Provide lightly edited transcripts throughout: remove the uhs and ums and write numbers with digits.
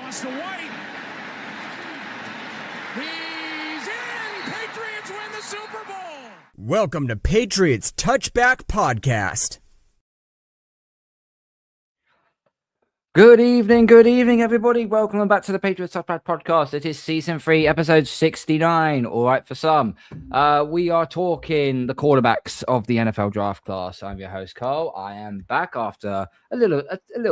Toss to White. He's in. Patriots win the Super Bowl. Welcome to Patriots Touchback Podcast. Good evening, everybody. Welcome back to the Patriots Touchback Podcast. It is Season 3, Episode 69. All right, for some. We are talking the quarterbacks of the NFL draft class. I'm your host, Carl. I am back after a little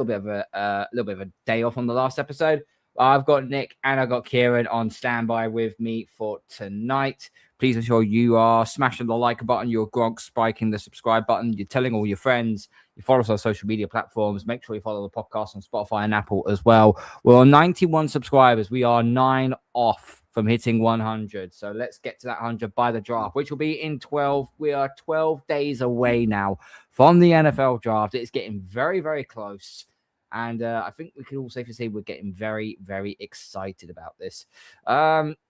bit of a day off on the last episode. I've got Nick and I've got Kieran on standby with me for tonight. Please ensure you are smashing the like button, you're Gronk spiking the subscribe button, you're telling all your friends, you follow us on social media platforms. Make sure you follow the podcast on Spotify and Apple as well. We're on 91 subscribers. We are 9 off from hitting 100. So let's get to that 100 by the draft, which will be in 12. We are 12 days away now from the NFL draft. It's getting very, very close. And I think we can all safely say we're getting very, very excited about this.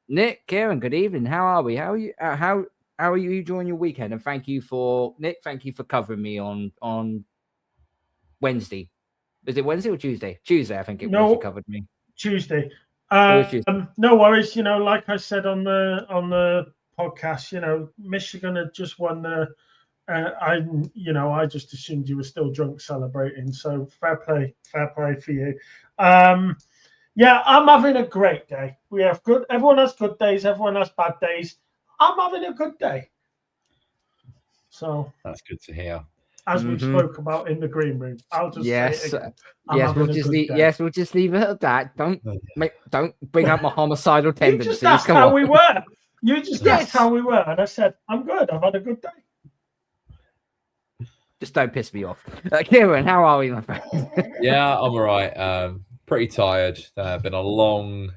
Nick, Kieran, good evening. How are we? How are you? How are you enjoying your weekend? And thank you for covering me on Wednesday. Is it Wednesday or Tuesday? Tuesday, I think it was. You covered me Tuesday. Tuesday. No worries. You know, like I said on the podcast, you know, Michigan had just won the. I just assumed you were still drunk celebrating. So fair play for you. Yeah, I'm having a great day. Everyone has good days. Everyone has bad days. I'm having a good day. So that's good to hear. As we spoke about in the green room, I'll just say it again. We'll just leave it at that. Don't bring up my homicidal tendencies. You just asked how we were. You just asked how we were, and I said I'm good. I've had a good day. Just don't piss me off. Kieran, how are we, my friend? Yeah, I'm all right. Pretty tired. Been a long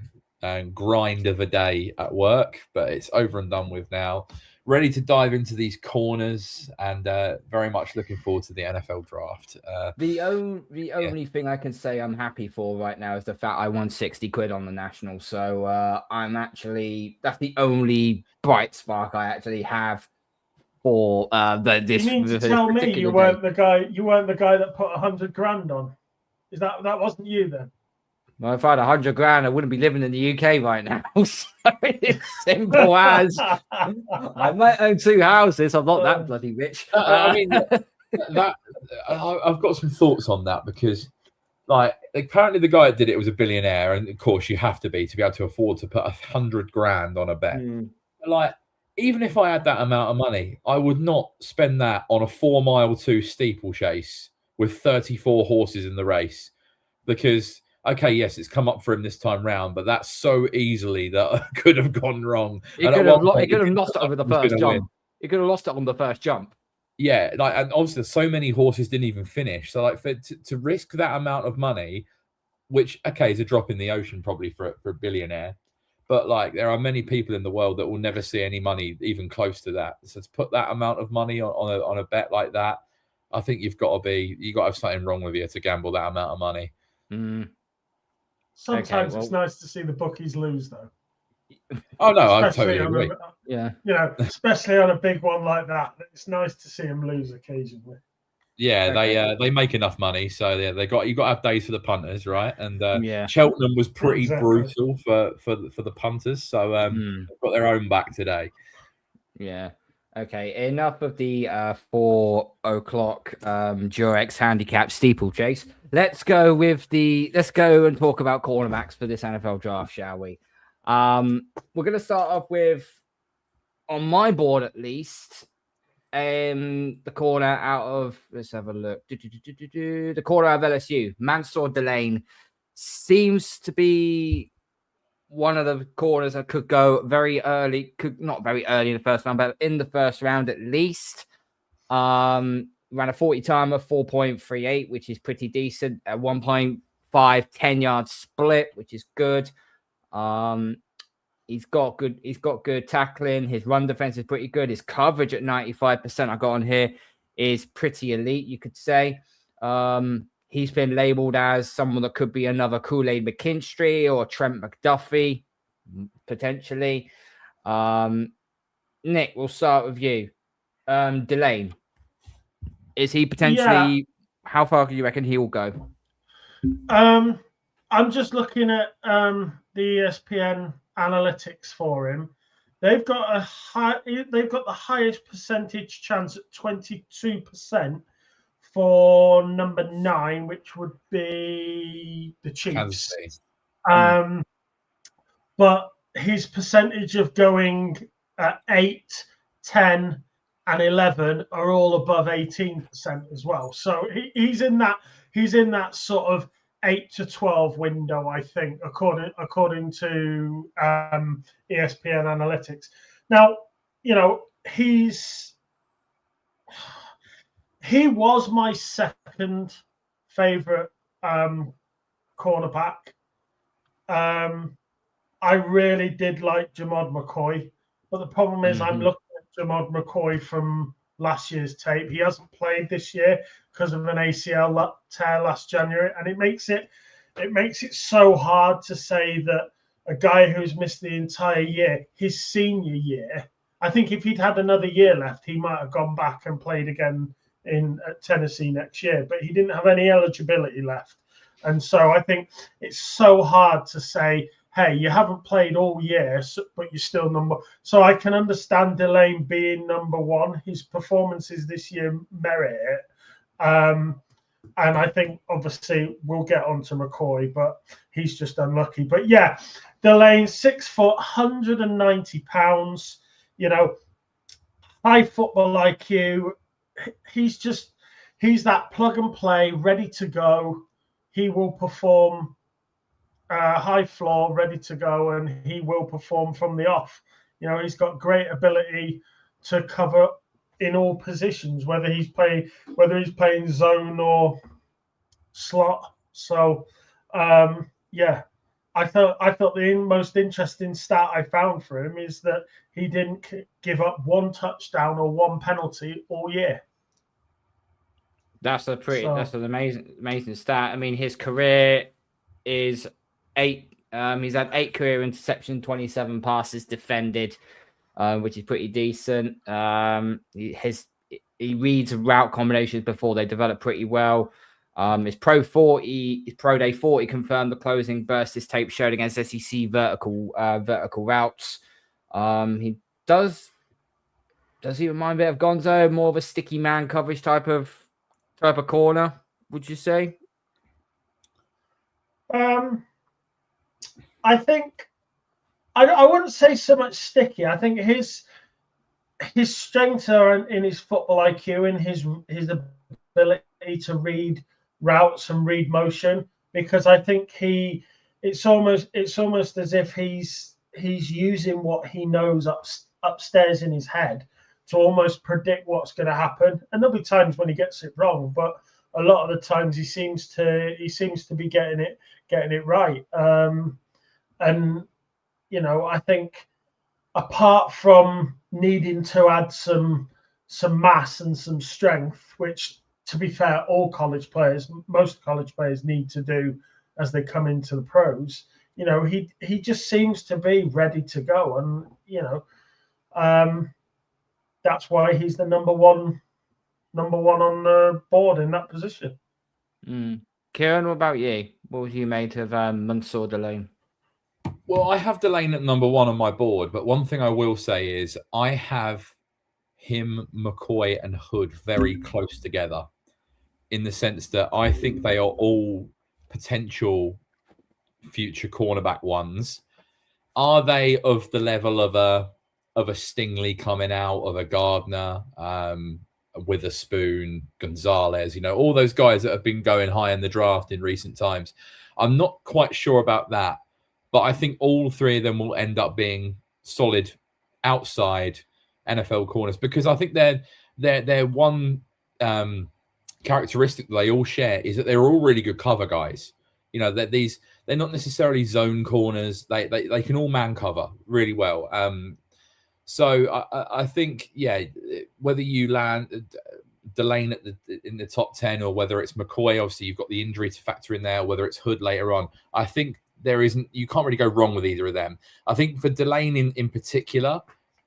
grind of a day at work, but it's over and done with now. Ready to dive into these corners and very much looking forward to the NFL draft. The only thing I can say I'm happy for right now is the fact I won 60 quid on the national. So that's the only bright spark I actually have for this. You mean to tell me you weren't the guy that put 100 grand on? Is that wasn't you then? Well, if I had 100 grand, I wouldn't be living in the UK right now. So it's simple as I might own 2 houses. I'm not that bloody rich. I mean, I've got some thoughts on that because, like, apparently the guy that did it was a billionaire, and of course you have to be able to afford to put 100 grand on a bet. Like, even if I had that amount of money, I would not spend that on a 4-mile 2 steeplechase with 34 horses in the race because. Okay, yes, it's come up for him this time round, but that's so easily that could have gone wrong. He could have lost it over the first jump. He could have lost it on the first jump. Yeah, like, and obviously so many horses didn't even finish. So, like, to risk that amount of money, which, okay, is a drop in the ocean probably for a billionaire, but, like, there are many people in the world that will never see any money even close to that. So to put that amount of money on a bet like that, I think you've got to have something wrong with you to gamble that amount of money. Sometimes it's nice to see the bookies lose, though. Oh no, I totally agree. Especially on a big one like that, it's nice to see them lose occasionally. Yeah, they make enough money, so you got to have days for the punters, right? And Cheltenham was pretty brutal for the punters, so they've got their own back today. Yeah. Okay, enough of the 4 o'clock Durex handicap steeplechase. Let's go and talk about cornerbacks for this NFL draft, shall we? We're going to start off with, on my board at least, the corner out of, let's have a look. The corner out of LSU, Mansour Delane, seems to be one of the corners that could go very early, not very early in the first round, but in the first round at least. Ran a 40 timer, 4.38, which is pretty decent. A 1.5 10-yard split, which is good. He's got good tackling. His run defense is pretty good. His coverage at 95%, I got on here, is pretty elite, you could say. He's been labeled as someone that could be another Kool-Aid McKinstry or Trent McDuffie, potentially. Nick, we'll start with you. Delane, is he potentially? Yeah. How far do you reckon he will go? I'm just looking at the ESPN analytics for him. They've got the highest percentage chance at 22% for number 9, which would be the Chiefs. But his percentage of going at 8, 10, and 11 are all above 18% as well. So he's in that sort of 8 to 12 window, I think, according to ESPN analytics. Now, he was my second favorite cornerback. I really did like Jamad McCoy, but the problem is I'm looking at Jamad McCoy from last year's tape. He hasn't played this year because of an ACL tear last January, and it makes it so hard to say that a guy who's missed the entire year, his senior year. I think if he'd had another year left, he might have gone back and played again at Tennessee next year, but he didn't have any eligibility left. And so I think it's so hard to say, hey, you haven't played all year, but you're still number. So I can understand Delane being number 1. His performances this year merit it. And I think, obviously, we'll get on to McCoy, but he's just unlucky. But, yeah, Delane, 6 foot, 190 pounds, high football IQ. He's that plug and play, ready to go. He will perform high floor, ready to go, and he will perform from the off. He's got great ability to cover in all positions, whether he's playing zone or slot. So, yeah, I thought the most interesting stat I found for him is that he didn't give up 1 touchdown or 1 penalty all year. That's an amazing stat. I mean, his career is 8. He's had 8 career interceptions, 27 passes defended, which is pretty decent. He reads route combinations before they develop pretty well. His pro day 40 confirmed the closing burst his tape showed against SEC vertical routes. He does he remind me of Gonzo, more of a sticky man coverage type of corner, would you say? I think I wouldn't say so much sticky. I think his strengths are in his football IQ and his ability to read routes and read motion, because I think it's almost as if he's using what he knows upstairs in his head to almost predict what's going to happen. And there'll be times when he gets it wrong, but a lot of the times he seems to be getting it right. And I think apart from needing to add some mass and some strength, which, to be fair, most college players need to do as they come into the pros, he just seems to be ready to go, and that's why he's the number one on the board in that position. Kieran, what about you? What would you made of Mansour Delane? Well, I have Delane at number 1 on my board, but one thing I will say is I have him, McCoy, and Hood very close together, in the sense that I think they are all potential future cornerback ones. Are they of the level of a Stingley coming out, of a Gardner, Witherspoon, Gonzalez, all those guys that have been going high in the draft in recent times? I'm not quite sure about that, but I think all 3 of them will end up being solid outside NFL corners, because I think they're one characteristic that they all share is that they're all really good cover guys. They're not necessarily zone corners. They can all man cover really well. So I think, yeah, whether you land Delane in the top 10 or whether it's McCoy, obviously you've got the injury to factor in there, whether it's Hood later on, I think you can't really go wrong with either of them. I think for Delane in particular,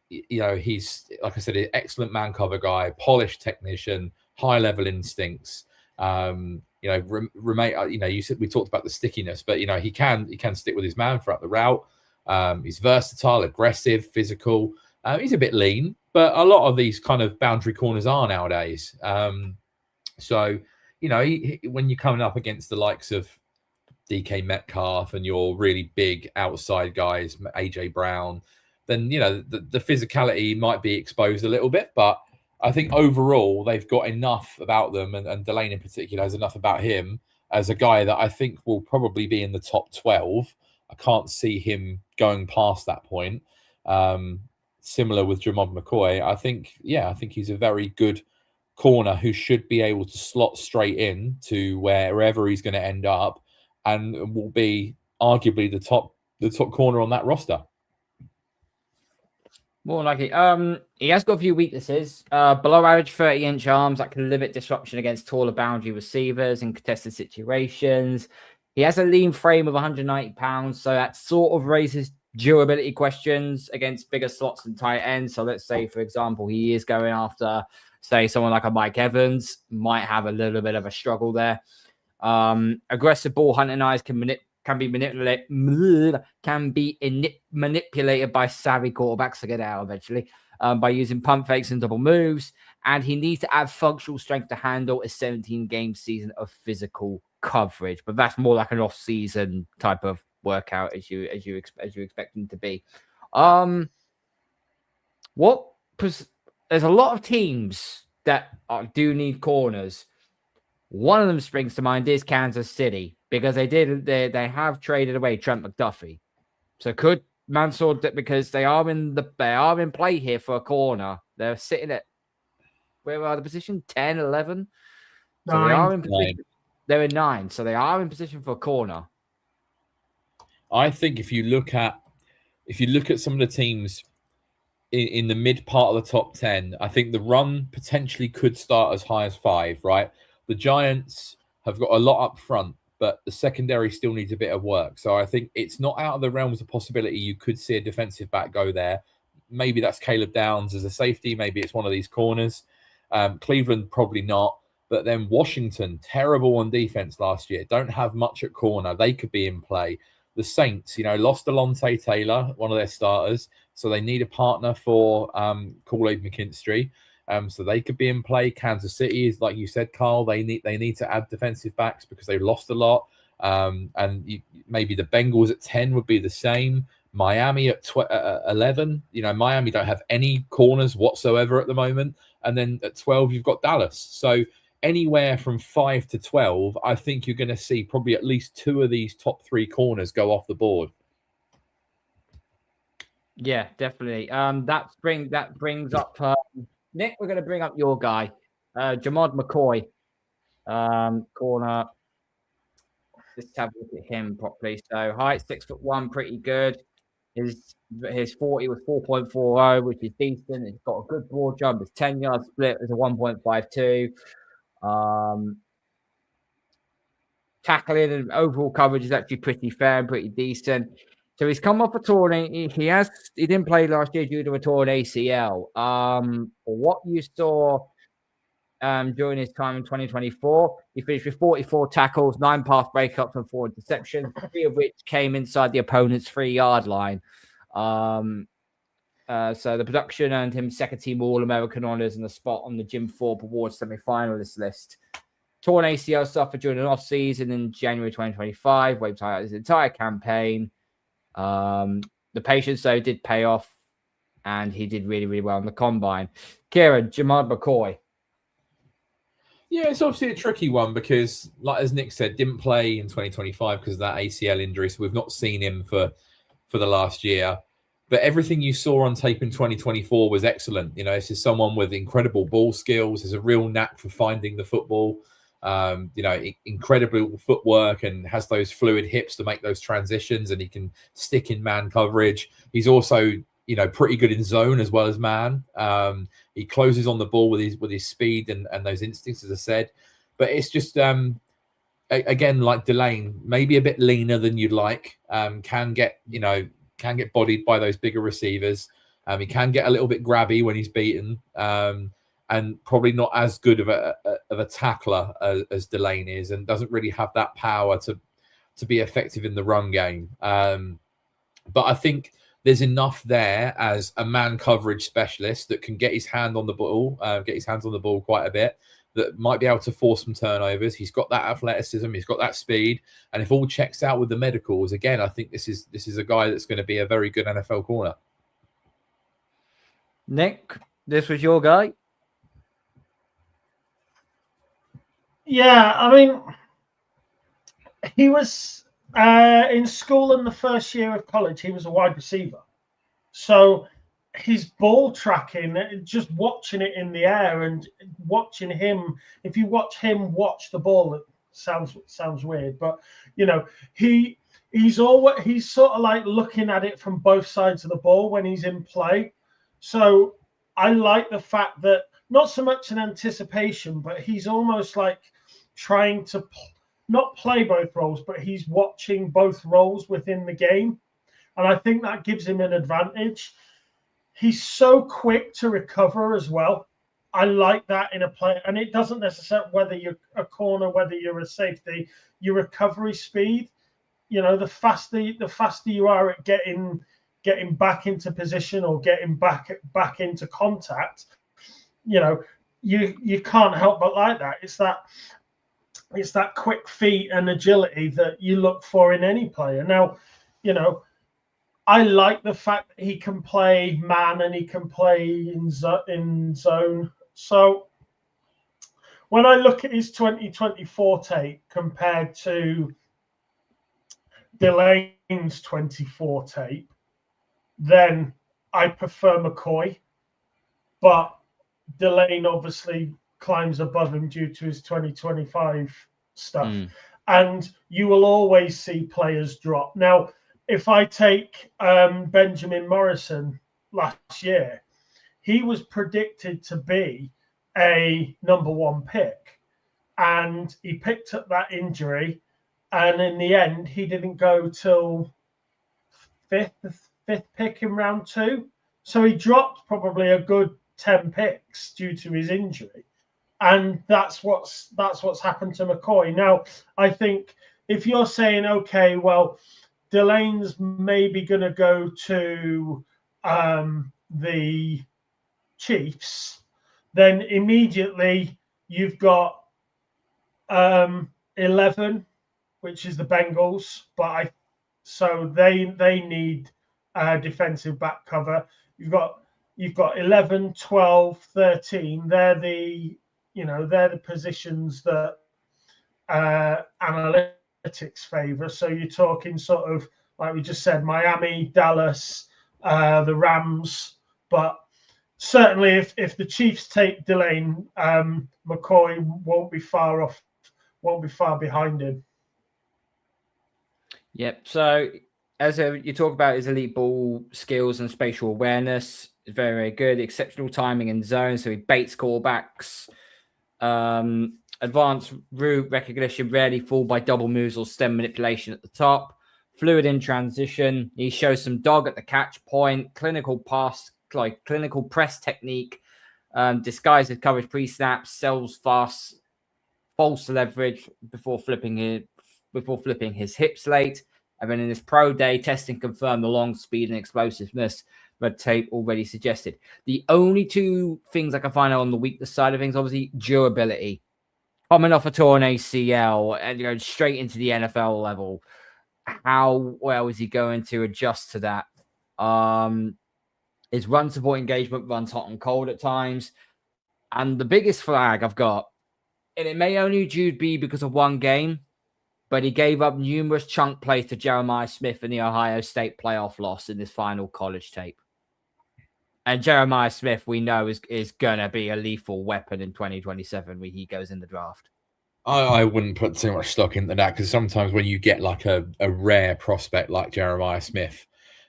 he's, like I said, an excellent man cover guy, polished technician, high level instincts. remain. You said we talked about the stickiness, but he can stick with his man throughout the route. He's versatile, aggressive, physical. He's a bit lean, but a lot of these kind of boundary corners are nowadays. So when you're coming up against the likes of DK Metcalf and your really big outside guys, AJ Brown, then the physicality might be exposed a little bit, but I think overall they've got enough about them, and Delane in particular has enough about him as a guy that I think will probably be in the top 12. I can't see him going past that point. Similar with Jamond McCoy, I think he's a very good corner who should be able to slot straight in to wherever he's going to end up, and will be arguably the top corner on that roster. More likely. He has got a few weaknesses. Below average 30-inch arms that can limit disruption against taller boundary receivers in contested situations. He has a lean frame of 190 pounds, so that sort of raises durability questions against bigger slots and tight ends. So let's say, for example, he is going after, say, someone like a Mike Evans, might have a little bit of a struggle there. Aggressive ball hunting eyes can be manipulated by savvy quarterbacks to get out eventually by using pump fakes and double moves. And he needs to add functional strength to handle a 17-game season of physical coverage. But that's more like an off-season type of workout as you expect him to be. There's a lot of teams that do need corners. One of them springs to mind is Kansas City, because they have traded away Trent McDuffie. So could Mansour, because they are in play here for a corner. They're sitting at, where are the position? 10, 11? So 9. they are in position. They're in 9, so they are in position for a corner. I think if you look at some of the teams in the mid part of the top 10, I think the run potentially could start as high as 5, right? The Giants have got a lot up front, but the secondary still needs a bit of work. So I think it's not out of the realms of possibility you could see a defensive back go there. Maybe that's Caleb Downs as a safety. Maybe it's one of these corners. Cleveland, probably not. But then Washington, terrible on defense last year. Don't have much at corner. They could be in play. The Saints, lost Alontae Taylor, one of their starters. So they need a partner for Kool-Aid McKinstry. So they could be in play. Kansas City is, like you said, Carl. They need to add defensive backs because they've lost a lot. Maybe the Bengals at 10 would be the same. Miami at 11. Miami don't have any corners whatsoever at the moment. And then at 12, you've got Dallas. So anywhere from 5 to 12, I think you're going to see probably at least 2 of these top 3 corners go off the board. Yeah, definitely. That brings up Nick. We're going to bring up your guy, Jamond McCoy, corner. Let's have a look at him properly. So height 6'1", pretty good. His 40 was 4.40, which is decent. He's got a good broad jump. His 10-yard split is a 1.52. Tackling and overall coverage is actually pretty fair and pretty decent. So he's come off a torn. He didn't play last year due to a torn ACL. What you saw during his time in 2024, he finished with 44 tackles, 9 pass breakups, and 4 interceptions, 3 of which came inside the opponent's 3-yard line. So the production earned him second-team All-American honors and a spot on the Jim Thorpe Awards semi-finalist list. Torn ACL suffered during an off-season in January 2025, wiped out his entire campaign. The patience, though, did pay off, and he did really, really well in the combine. Kieran, Jamond McCoy. Yeah, it's obviously a tricky one because, like as Nick said, didn't play in 2025 because of that ACL injury, so we've not seen him for the last year. But everything you saw on tape in 2024 was excellent. This is someone with incredible ball skills, has a real knack for finding the football, incredible footwork, and has those fluid hips to make those transitions, and he can stick in man coverage. He's also, pretty good in zone as well as man. He closes on the ball with his speed and those instincts, as I said. But it's just, again, like Delane, maybe a bit leaner than you'd like. Can get bodied by those bigger receivers. He can get a little bit grabby when he's beaten. And and probably not as good of a tackler as Delane is, and doesn't really have that power to be effective in the run game. But I think there's enough there as a man coverage specialist that can get his hand on the ball, quite a bit, that might be able to force some turnovers. He's got that athleticism, he's got that speed, and if all checks out with the medicals, again, I think this is a guy that's going to be a very good NFL corner. Nick, this was your guy? Yeah, I mean, he was in school in the first year of college, he was a wide receiver. So his ball tracking, just watching it in the air and watching him, if you watch him watch the ball, it sounds weird, but he's sort of like looking at it from both sides of the ball when he's in play. So I like the fact that not so much an anticipation, but he's almost like trying to not play both roles, but he's watching both roles within the game. And I think that gives him an advantage. He's so quick to recover as well. I like that in a play. And it doesn't necessarily, whether you're a corner, whether you're a safety, your recovery speed, the faster you are at getting back into position or getting back into contact, you can't help but like that. It's that quick feet and agility that you look for in any player. Now, I like the fact that he can play man and he can play in zone. So when I look at his 2024 tape compared to Delane's 24 tape, then I prefer McCoy. But Delane obviously climbs above him due to his 2025 stuff. And you will always see players drop. Now, if I take Benjamin Morrison last year, he was predicted to be a number 1 pick. And he picked up that injury. And in the end, he didn't go till fifth pick in round 2. So he dropped probably a good 10 picks due to his injury. And that's what's happened to McCoy. Now, I think if you're saying, okay, well, Delane's maybe going to go to the Chiefs, then immediately you've got 11, which is the Bengals. So they need defensive back cover. You've got 11, 12, 13. They're the positions that analytics favor. So you're talking sort of, like we just said, Miami, Dallas, the Rams. But certainly if the Chiefs take Delane, McCoy won't be far behind him. Yep. So as you talk about his elite ball skills and spatial awareness, is very, very good. Exceptional timing in zone, so he baits callbacks. Advanced route recognition, rarely fooled by double moves or stem manipulation at the top. Fluid in transition. He shows some dog at the catch point. Clinical press technique. Disguises coverage pre-snap. Sells fast. False leverage before flipping his hips late. And then in his pro day, testing confirmed the long speed and explosiveness red tape already suggested. The only two things I can find out on the weakness side of things, obviously, durability. Coming off a torn ACL and straight into the NFL level, how well is he going to adjust to that? His run support engagement runs hot and cold at times. And the biggest flag I've got, and it may only be because of one game, but he gave up numerous chunk plays to Jeremiah Smith in the Ohio State playoff loss in this final college tape. And Jeremiah Smith, we know, is going to be a lethal weapon in 2027 when he goes in the draft. I wouldn't put too much stock into that, because sometimes when you get like a rare prospect like Jeremiah Smith,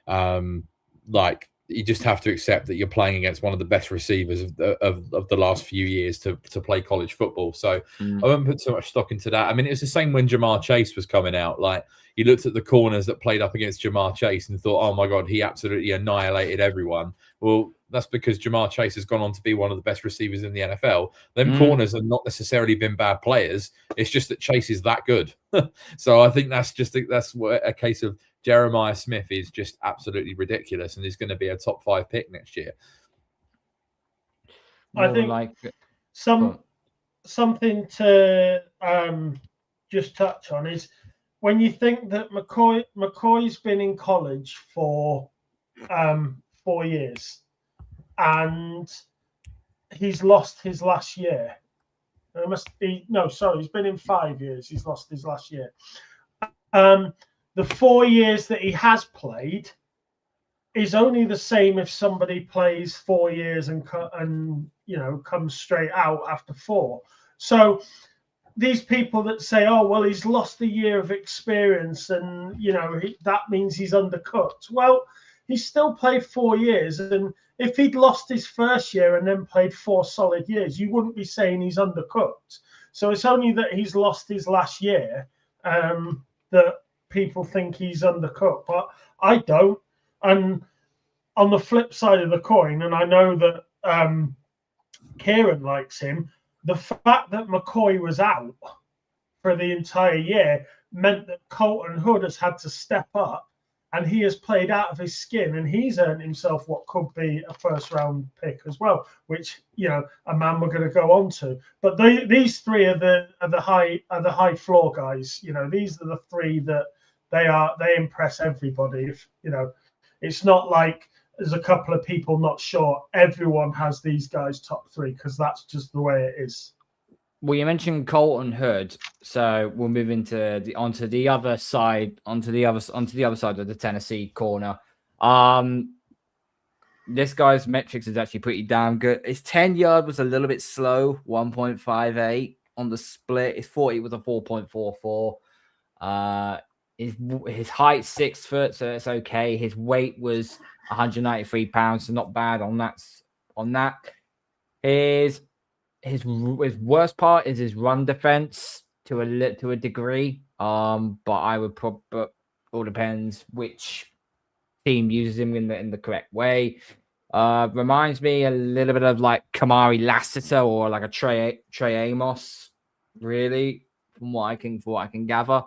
like you just have to accept that you're playing against one of the best receivers of the last few years to play college football. So I wouldn't put too much stock into that. I mean, it was the same when Jamar Chase was coming out. Like, you looked at the corners that played up against Jamar Chase and thought, oh my God, he absolutely annihilated everyone. Well, That's because Jamar Chase has gone on to be one of the best receivers in the NFL. Them corners have not necessarily been bad players. It's just that Chase is that good. So I think that's a case of Jeremiah Smith is just absolutely ridiculous and is going to be a top 5 pick next year. I think something to just touch on is when you think that McCoy's been in college for 4 years and he's lost his last year. He's been in 5 years. He's lost his last year. The 4 years that he has played is only the same if somebody plays 4 years and comes straight out after 4. So these people that say, "Oh, well, he's lost a year of experience, and that means he's undercooked." Well, he still played 4 years, and if he'd lost his first year and then played 4 solid years, you wouldn't be saying he's undercooked. So it's only that he's lost his last year that people think he's undercooked, but I don't. And on the flip side of the coin, and I know that Kieran likes him, the fact that McCoy was out for the entire year meant that Colton Hood has had to step up, and he has played out of his skin, and he's earned himself what could be a first-round pick as well, which a man we're going to go on to. But these three are the high floor guys. These are the three that they impress everybody. If it's not like there's a couple of people not sure. Everyone has these guys top 3 because that's just the way it is. Well, you mentioned Colton Hood, so we'll move onto the other side of the Tennessee corner. This guy's metrics is actually pretty damn good. His 10-yard was a little bit slow, 1.58 on the split. His 40 was a 4.44. His height 6 foot, so it's okay. His weight was 193 pounds, so not bad on that. His worst part is his run defense to a degree. But I would but all depends which team uses him in the correct way. Reminds me a little bit of like Kamari Lassiter or like a Trey Amos, really, from what I can gather.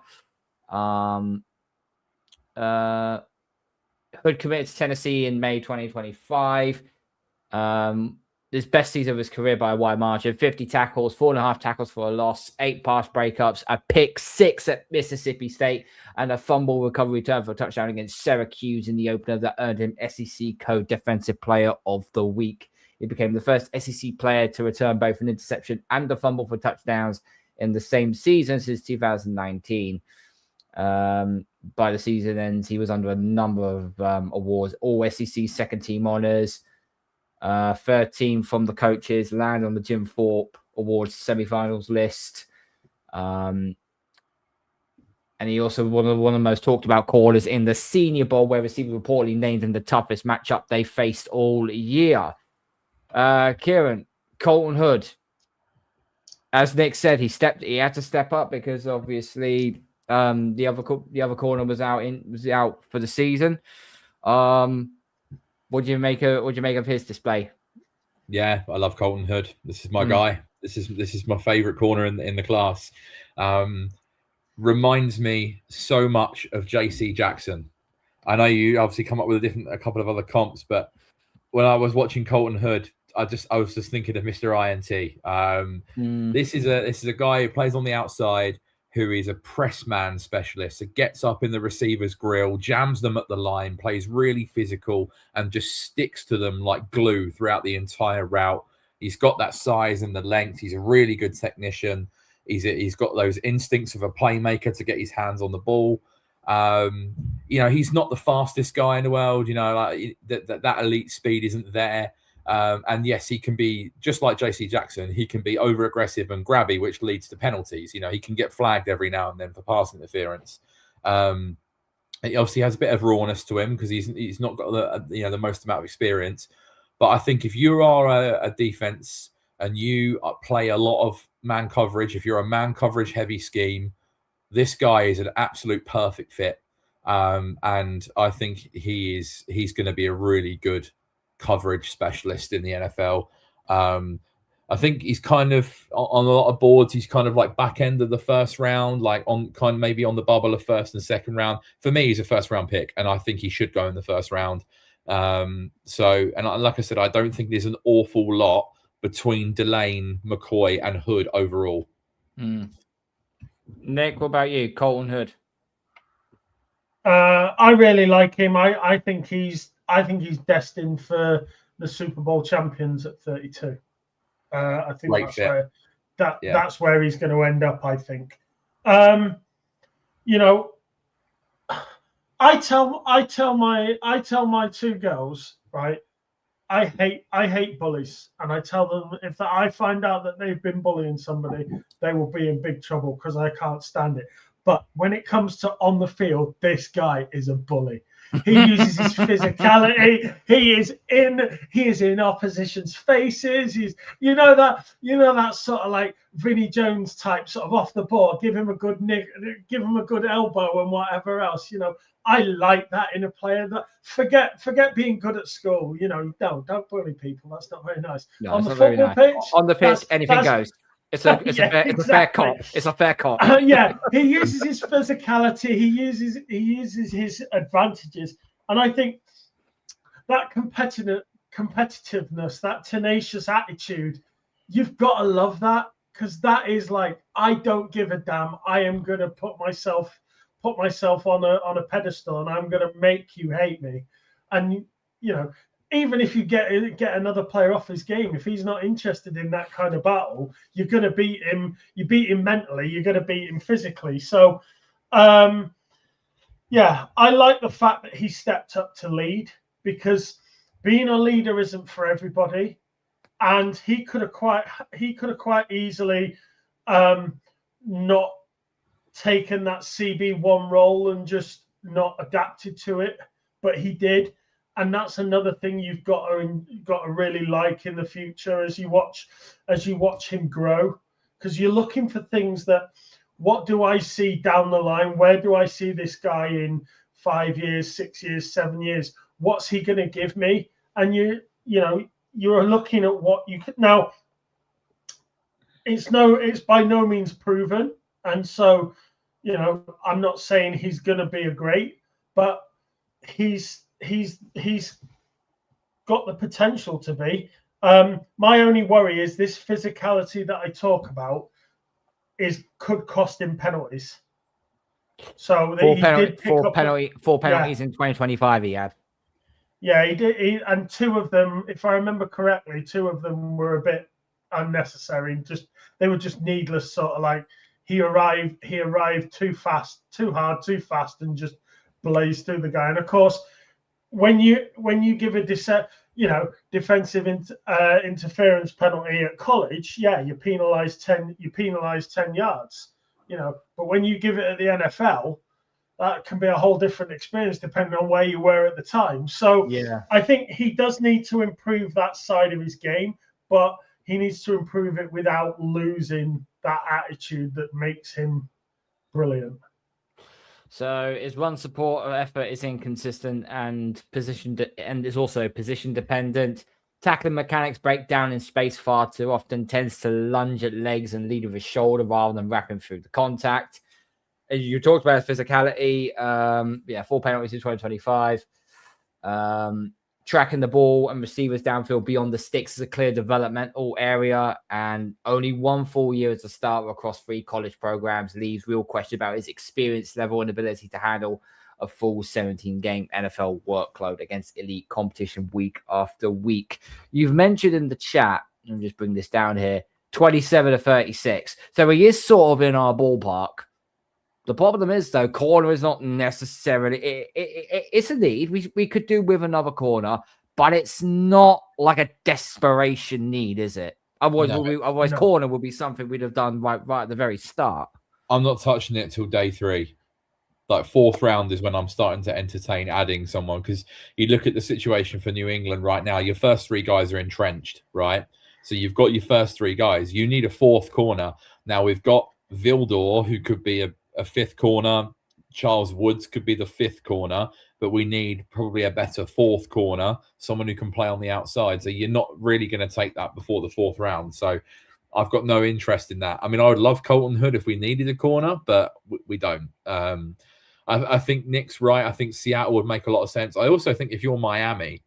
Hood committed to Tennessee in May 2025. His best season of his career by a wide margin: 50 tackles, 4.5 tackles for a loss, 8 pass breakups, a pick 6 at Mississippi State, and a fumble recovery return for a touchdown against Syracuse in the opener that earned him SEC Co-Defensive Player of the Week. He became the first SEC player to return both an interception and a fumble for touchdowns in the same season since 2019. By the season ends, he was under a number of awards, all SEC second team honors, 13 from the coaches, land on the Jim Thorpe Awards semifinals list. And he also one of the most talked about corners in the Senior Bowl, where receivers reportedly named in the toughest matchup they faced all year. Kieran, Colton Hood, as Nick said, he had to step up because obviously the other corner was out for the season. What do you make of his display? Yeah, I love Colton Hood. This is my guy. This is my favorite corner in the class. Reminds me so much of JC Jackson. I know you obviously come up with a couple of other comps, but when I was watching Colton Hood, I was just thinking of Mr. INT. This is a guy who plays on the outside, who is a press man specialist. It gets up in the receiver's grill, jams them at the line, plays really physical, and just sticks to them like glue throughout the entire route. He's got that size and the length. He's a really good technician. He's got those instincts of a playmaker to get his hands on the ball. He's not the fastest guy in the world. Like that elite speed isn't there. And yes, he can be just like JC Jackson. He can be over aggressive and grabby, which leads to penalties. He can get flagged every now and then for pass interference. He obviously has a bit of rawness to him because he's not got the most amount of experience. But I think if you are a defense and you play a lot of man coverage, if you're a man coverage heavy scheme, this guy is an absolute perfect fit. And I think he's going to be a really good coverage specialist in the NFL. I think he's kind of on a lot of boards. He's kind of like back end of the first round, like on kind of maybe on the bubble of first and second round. For me, he's a first round pick, and I think he should go in the first round. And like I said, I don't think there's an awful lot between Delane, McCoy, and Hood overall. Nick, what about you, Colton Hood? I really like him. I think he's destined for the Super Bowl champions at 32. I think that's where he's going to end up. I think. You know, I tell my two girls, right, I hate bullies, and I tell them if I find out that they've been bullying somebody, they will be in big trouble because I can't stand it. But when it comes to on the field, this guy is a bully. He uses his physicality. He is in opposition's faces. He's that sort of like Vinnie Jones type, sort of off the ball. Give him a good give him a good elbow and whatever else. I like that in a player. That forget being good at school. Don't bully people. That's not very nice. No, on the football pitch, on the pitch, anything goes. It's a fair cop. It's a fair cop. He uses his physicality. He uses his advantages, and I think that competitiveness, that tenacious attitude, you've got to love that, because that is like, I don't give a damn. I am going to put myself on a pedestal, and I'm going to make you hate me. And even if you get another player off his game, if he's not interested in that kind of battle, you're going to beat him. You beat him mentally. You're going to beat him physically. So, I like the fact that he stepped up to lead, because being a leader isn't for everybody, and he could have quite easily not taken that CB1 role and just not adapted to it, but he did. And that's another thing you've got to really like in the future as you watch him grow, because you're looking for things that, what do I see down the line? Where do I see this guy in 5 years, 6 years, 7 years? What's he going to give me? And you're looking at what you could. Now, it's by no means proven, and so I'm not saying he's going to be a great, but he's got the potential to be. My only worry is this physicality that I talk about could cost him penalties. So four penalties in 2025 he had. Yeah, he did. And two of them, if I remember correctly, were a bit unnecessary. They were just needless, sort of like he arrived too fast, too hard, too fast, and just blazed through the guy. And of course, when you give a defensive interference penalty at college, you penalize 10 yards, but when you give it at the NFL, that can be a whole different experience depending on where you were at the time. So I think he does need to improve that side of his game, but he needs to improve it without losing that attitude that makes him brilliant. So his run support or effort is inconsistent and is also position dependent. Tackling mechanics break down in space far too often, tends to lunge at legs and lead with his shoulder rather than wrapping through the contact. As you talked about his physicality, 4 penalties in 2025. Tracking the ball and receivers downfield beyond the sticks is a clear developmental area, and only 1 full year as a starter across 3 college programs leaves real question about his experience level and ability to handle a full 17-game NFL workload against elite competition week after week. You've mentioned in the chat, let me just bring this down here, 27 to 36. So he is sort of in our ballpark. The problem is, though, corner is not necessarily... It's a need. We could do with another corner, but it's not like a desperation need, is it? Otherwise, corner would be something we'd have done right at the very start. I'm not touching it till day 3. Like 4th round is when I'm starting to entertain adding someone, because you look at the situation for New England right now, your first 3 guys are entrenched, right? So you've got your first 3 guys. You need a 4th corner. Now we've got Vildor, who could be a 5th corner. Charles Woods could be the 5th corner, but we need probably a better 4th corner, someone who can play on the outside. So you're not really going to take that before the 4th round. So I've got no interest in that. I mean, I would love Colton Hood if we needed a corner, but we don't. I think Nick's right. I think Seattle would make a lot of sense. I also think if you're Miami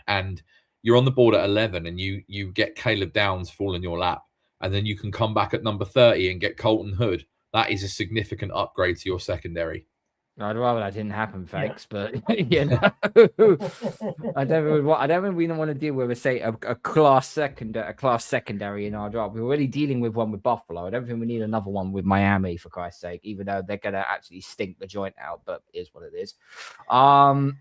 and you're on the board at 11 and you get Caleb Downs fall in your lap, and then you can come back at number 30 and get Colton Hood, that is a significant upgrade to your secondary. I'd rather that didn't happen, thanks. Yeah. But you know, I don't want to deal with a class secondary in our draft. We're already dealing with one with Buffalo. I don't think we need another one with Miami, for Christ's sake. Even though they're gonna actually stink the joint out, but it is what it is. I'm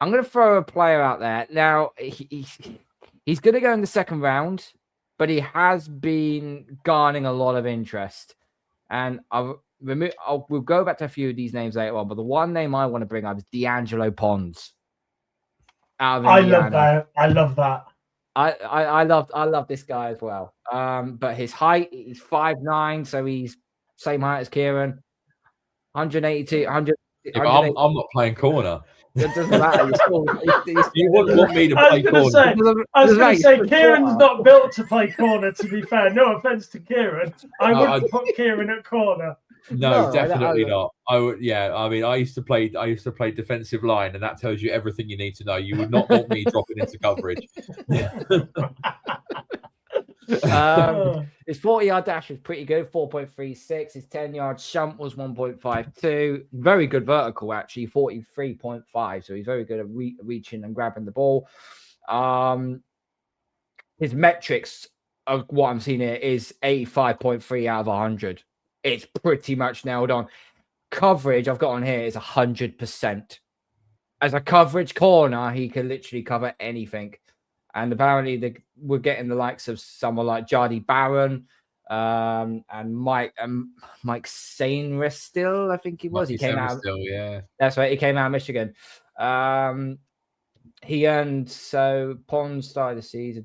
gonna throw a player out there now. He's gonna go in the 2nd round, but he has been garnering a lot of interest, and we'll go back to a few of these names later on, but the one name I want to bring up is D'Angelo Pons. I love that. I love this guy as well. But his height, he's 5'9", so he's same height as Kieran. 182, 100. Yeah, I'm not playing corner. It doesn't matter. You wouldn't want me to play corner. I was going to say, Kieran's not built to play corner, to be fair. No offense to Kieran. I wouldn't put Kieran at corner. No, definitely not. I would. Yeah, I mean, I used to play defensive line, and that tells you everything you need to know. You would not want me dropping into coverage. His 40-yard dash was pretty good, 4.36. His 10-yard shunt was 1.52. Very good vertical, actually, 43.5. So he's very good at reaching and grabbing the ball. His metrics of what I'm seeing here is 85.3 out of 100. It's pretty much nailed on. Coverage I've got on here is 100%. As a coverage corner, he can literally cover anything. And apparently we're getting the likes of someone like Jardy Barron and Mike Sainristil, still, I think he was. He came out. Still, yeah. That's right. He came out of Michigan. He earned, so Pons started the season.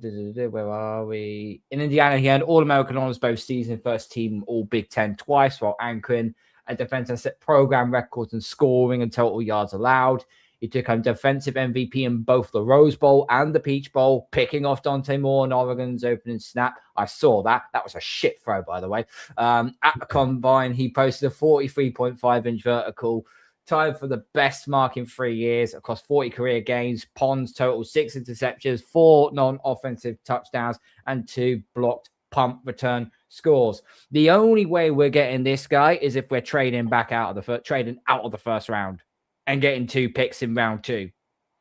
Where are we? In Indiana, he earned All-American honors both season, first team All Big Ten twice while anchoring a defense that set program records in scoring and total yards allowed. He took home defensive MVP in both the Rose Bowl and the Peach Bowl, picking off Dante Moore in Oregon's opening snap. I saw that. That was a shit throw, by the way. At the Combine, he posted a 43.5-inch vertical, tied for the best mark in 3 years across 40 career games. Pons totaled 6 interceptions, 4 non-offensive touchdowns, and 2 blocked punt return scores. The only way we're getting this guy is if we're trading out of the first round and getting 2 picks in round 2.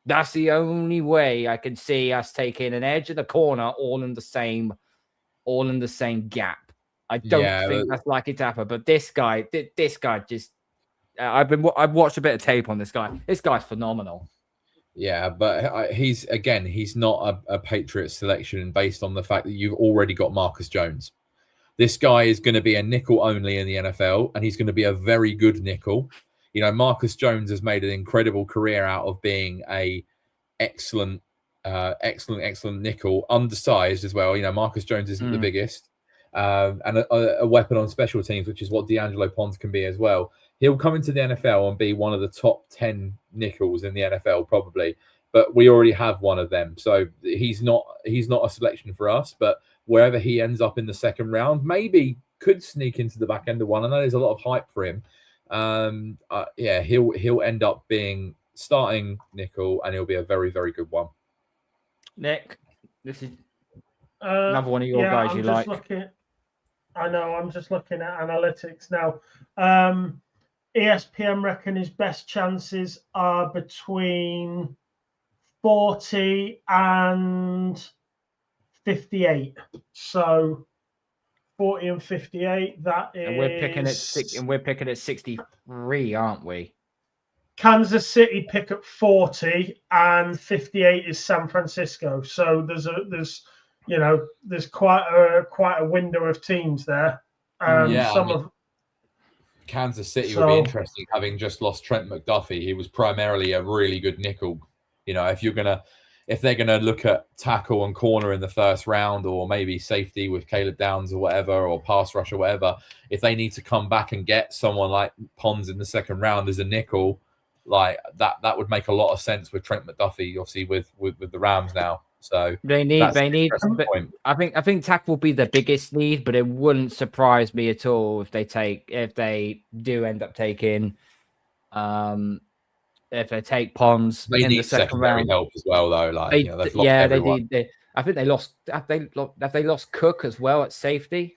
That's the only way I can see us taking an edge of the corner all in the same gap. I don't think that's likely to happen. But this guy just I've watched a bit of tape on this guy. This guy's phenomenal. Yeah, but he's not a Patriot selection based on the fact that you've already got Marcus Jones. This guy is going to be a nickel only in the NFL, and he's going to be a very good nickel. You know, Marcus Jones has made an incredible career out of being a excellent nickel, undersized as well. You know, Marcus Jones isn't the biggest, and a weapon on special teams, which is what D'Angelo Pons can be as well. He'll come into the NFL and be one of the top 10 nickels in the NFL, probably. But we already have one of them, so he's not a selection for us. But wherever he ends up in the second round, maybe could sneak into the back end of one. I know there's a lot of hype for him. He'll end up being starting nickel, and he'll be a very, very good one. Nick, this is another one of your guys you like. I'm just looking at analytics now. ESPN reckon his best chances are between 40 and 58. So 40 and 58, that is... And we're picking at 63, aren't we? Kansas City pick at 40 and 58 is San Francisco. So there's quite a window of teams there. Kansas City would be interesting, having just lost Trent McDuffie. He was primarily a really good nickel. You know, if you're gonna if they're going to look at tackle and corner in the first round, or maybe safety with Caleb Downs or whatever, or pass rush or whatever, if they need to come back and get someone like Pons in the second round as a nickel, like that would make a lot of sense with Trent McDuffie, obviously with the Rams now. So they need. But I think tackle will be the biggest need, but it wouldn't surprise me at all if they do end up taking, if they take Pons they in need the second secondary round. help as well, though. Like They, they've lost everyone. I think they lost. Have they lost Cook as well at safety?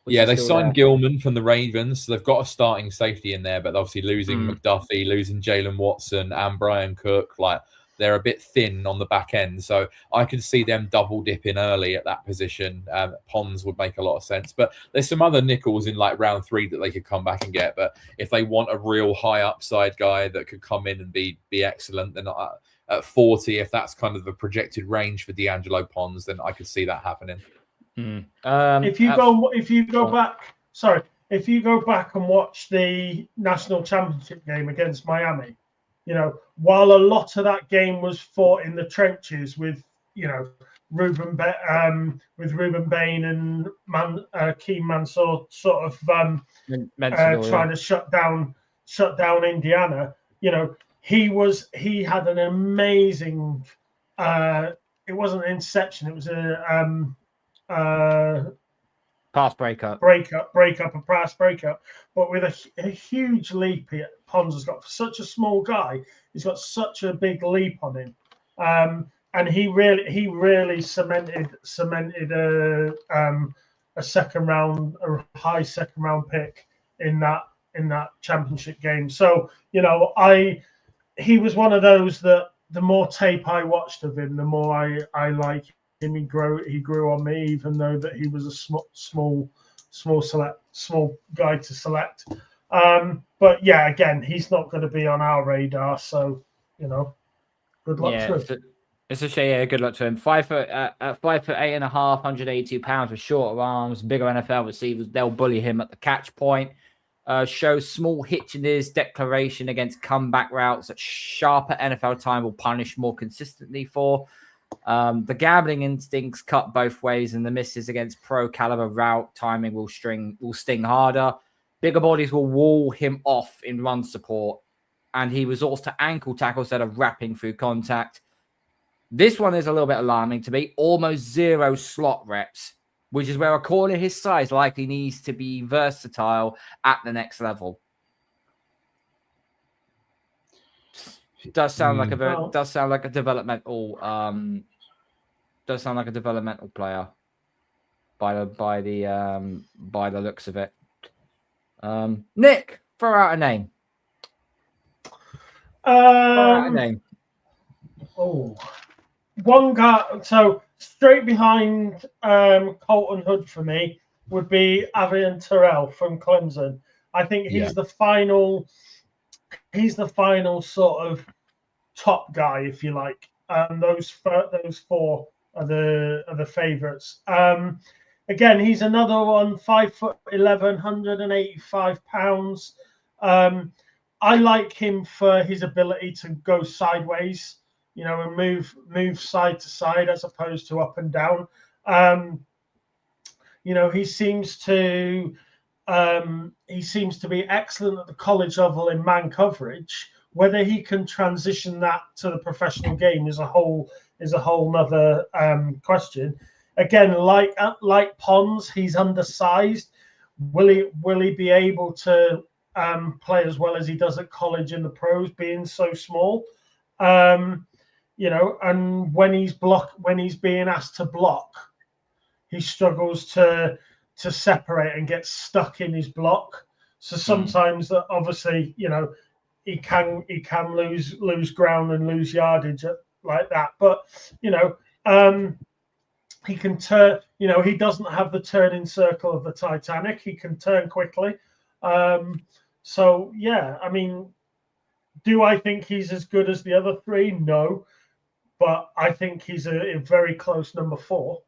Yeah, they signed Gilman from the Ravens, so they've got a starting safety in there, but obviously losing McDuffie, losing Jalen Watson and Brian Cook, like they're a bit thin on the back end. So I can see them double dipping early at that position. Pons would make a lot of sense, but there's some other nickels in like round 3 that they could come back and get. But if they want a real high upside guy that could come in and be excellent, then at 40, if that's kind of the projected range for D'Angelo Pons, then I could see that happening. If you go back and watch the national championship game against Miami, while a lot of that game was fought in the trenches with Ruben Bain and Keem Mansour sort of trying to shut down Indiana, he had an amazing it wasn't an interception, it was a pass breakup, a pass breakup, but with a huge leap. Pons has got, for such a small guy, he's got such a big leap on him, and he really cemented a high second round pick in that championship game. So he was one of those that the more tape I watched of him, the more I like him. He grew on me, even though that he was a small guy to select. But yeah, again, he's not going to be on our radar. So good luck to him. It's a shame. Yeah, good luck to him. 5 foot, 5'8.5", 182 pounds with shorter arms, bigger NFL receivers. They'll bully him at the catch point. Shows small hitch in his declaration against comeback routes that sharper NFL time will punish more consistently for. The gambling instincts cut both ways, and the misses against pro caliber route timing will sting harder. Bigger bodies will wall him off in run support, and he resorts to ankle tackles that are wrapping through contact. This one is a little bit alarming to me. Almost 0 slot reps, which is where a corner his size likely needs to be versatile at the next level. Does sound like a developmental player by the looks of it. Nick, throw out a name. One guy. So straight behind Colton Hood for me would be Avian Terrell from Clemson. I think he's the final. He's the final sort of top guy, if you like. Those 4 are the favorites. Again, he's another one, 5'11", 185 pounds. I like him for his ability to go sideways, and move side to side as opposed to up and down. He seems to be excellent at the college level in man coverage. Whether he can transition that to the professional game is a whole nother question. Again, like Pons, he's undersized. Will he be able to play as well as he does at college in the pros, being so small? And when he's being asked to block, he struggles to separate and get stuck in his block. So sometimes that obviously, he can lose ground and lose yardage like that. But he can turn. He doesn't have the turning circle of the Titanic. He can turn quickly. So yeah, I mean, do I think he's as good as the other 3? No, but I think he's a very close number 4.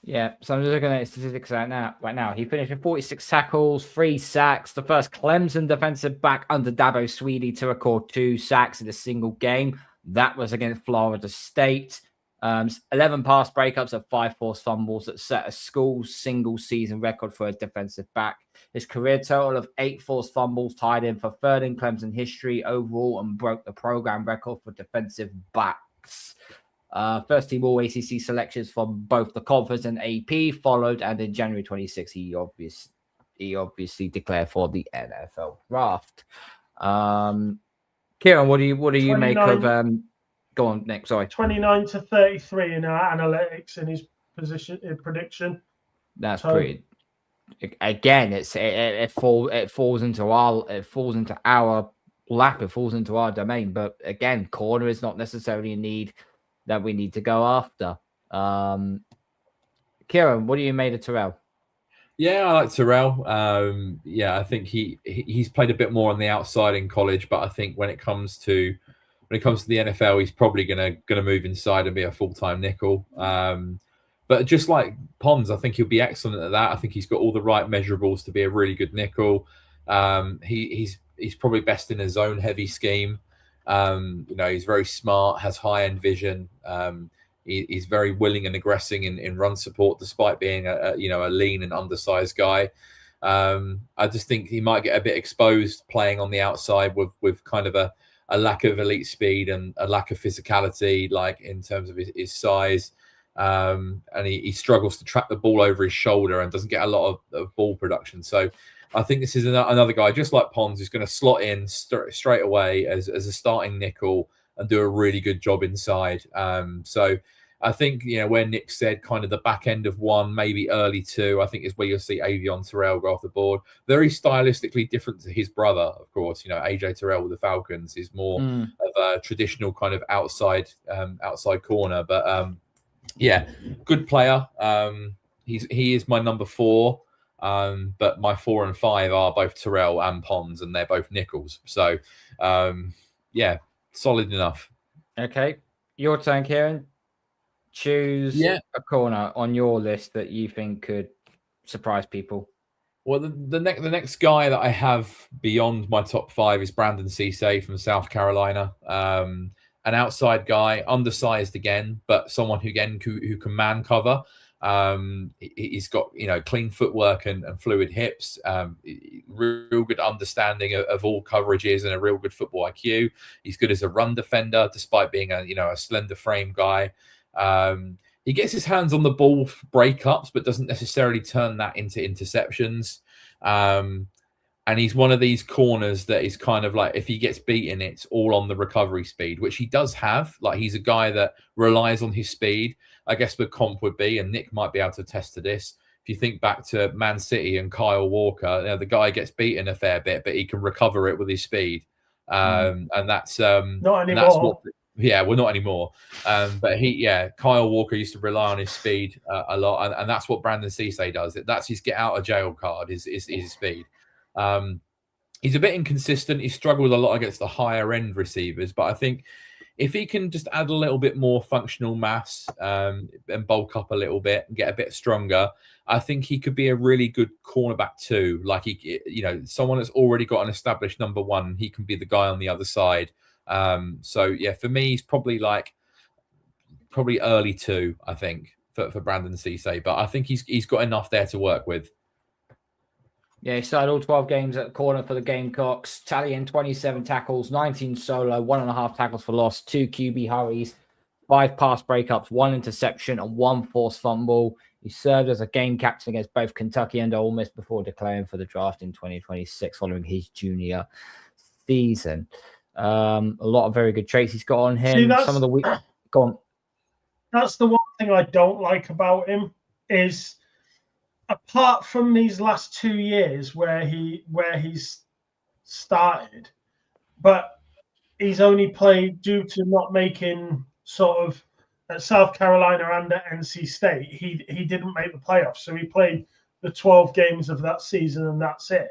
Yeah, so I'm just looking at his statistics right now. He finished with 46 tackles, 3 sacks, the first Clemson defensive back under Dabo Sweeney to record 2 sacks in a single game. That was against Florida State. 11 pass breakups and 5 forced fumbles that set a school single season record for a defensive back. His career total of 8 forced fumbles tied him for third in Clemson history overall and broke the program record for defensive backs. First team all ACC selections from both the conference and AP followed, and in January 26, he obviously declared for the NFL draft. Kieran, what do you make of go on, Nick, sorry. 29 to 33 in our analytics in his position prediction. That's pretty. Again, it falls into our lap, it falls into our domain. But again, corner is not necessarily a need that we need to go after. Kieran, what do you make of Terrell? Yeah, I like Terrell. I think he's played a bit more on the outside in college, but I think when it comes to the NFL, he's probably gonna move inside and be a full-time nickel. But just like Pons, I think he'll be excellent at that. I think he's got all the right measurables to be a really good nickel. He's probably best in a zone-heavy scheme. He's very smart, has high-end vision. He's very willing and aggressive in run support, despite being a lean and undersized guy. I just think he might get a bit exposed playing on the outside with kind of a lack of elite speed and a lack of physicality, like in terms of his size. And he struggles to trap the ball over his shoulder and doesn't get a lot of ball production. So I think this is another guy, just like Pons, who's going to slot in straight away as a starting nickel and do a really good job inside. So I think, where Nick said kind of the back end of 1, maybe early 2, I think is where you'll see Avion Terrell go off the board. Very stylistically different to his brother, of course. AJ Terrell with the Falcons is more of a traditional kind of outside corner. But good player. He is my number 4. But my 4 and 5 are both Terrell and Pons, and they're both nickels. So, solid enough. Okay. Your turn, Kieran. Choose a corner on your list that you think could surprise people. Well, the next guy that I have beyond my top 5 is Brandon Cisse from South Carolina. An outside guy, undersized again, but someone who can man cover. He's got clean footwork and fluid hips, real good understanding of all coverages and a real good football IQ. He's good as a run defender, despite being a slender frame guy. He gets his hands on the ball for breakups, but doesn't necessarily turn that into interceptions. And he's one of these corners that is kind of like, if he gets beaten, it's all on the recovery speed, which he does have. Like, he's a guy that relies on his speed. I guess the comp would be, and Nick might be able to attest to this, if you think back to Man City and Kyle Walker, the guy gets beaten a fair bit, but he can recover it with his speed. And that's not anymore. Not anymore. But Kyle Walker used to rely on his speed a lot, and that's what Brandon Cisse does. That's his get out of jail card is his speed. He's a bit inconsistent. He struggled a lot against the higher end receivers, but I think if he can just add a little bit more functional mass and bulk up a little bit and get a bit stronger, I think he could be a really good cornerback too. Like, someone that's already got an established number 1, he can be the guy on the other side. For me, he's probably early 2, I think, for Brandon Cisse, but I think he's got enough there to work with. Yeah, he started all 12 games at corner for the Gamecocks, tallying 27 tackles, 19 solo, 1.5 tackles for loss, 2 QB hurries, 5 pass breakups, 1 interception, and 1 forced fumble. He served as a game captain against both Kentucky and Ole Miss before declaring for the draft in 2026 following his junior season. A lot of very good traits he's got on him. Some of the week. Go on. That's the one thing I don't like about him is, apart from these last 2 years where he's started, but he's only played due to not making sort of at South Carolina and at NC State. He didn't make the playoffs, so he played the 12 games of that season and that's it.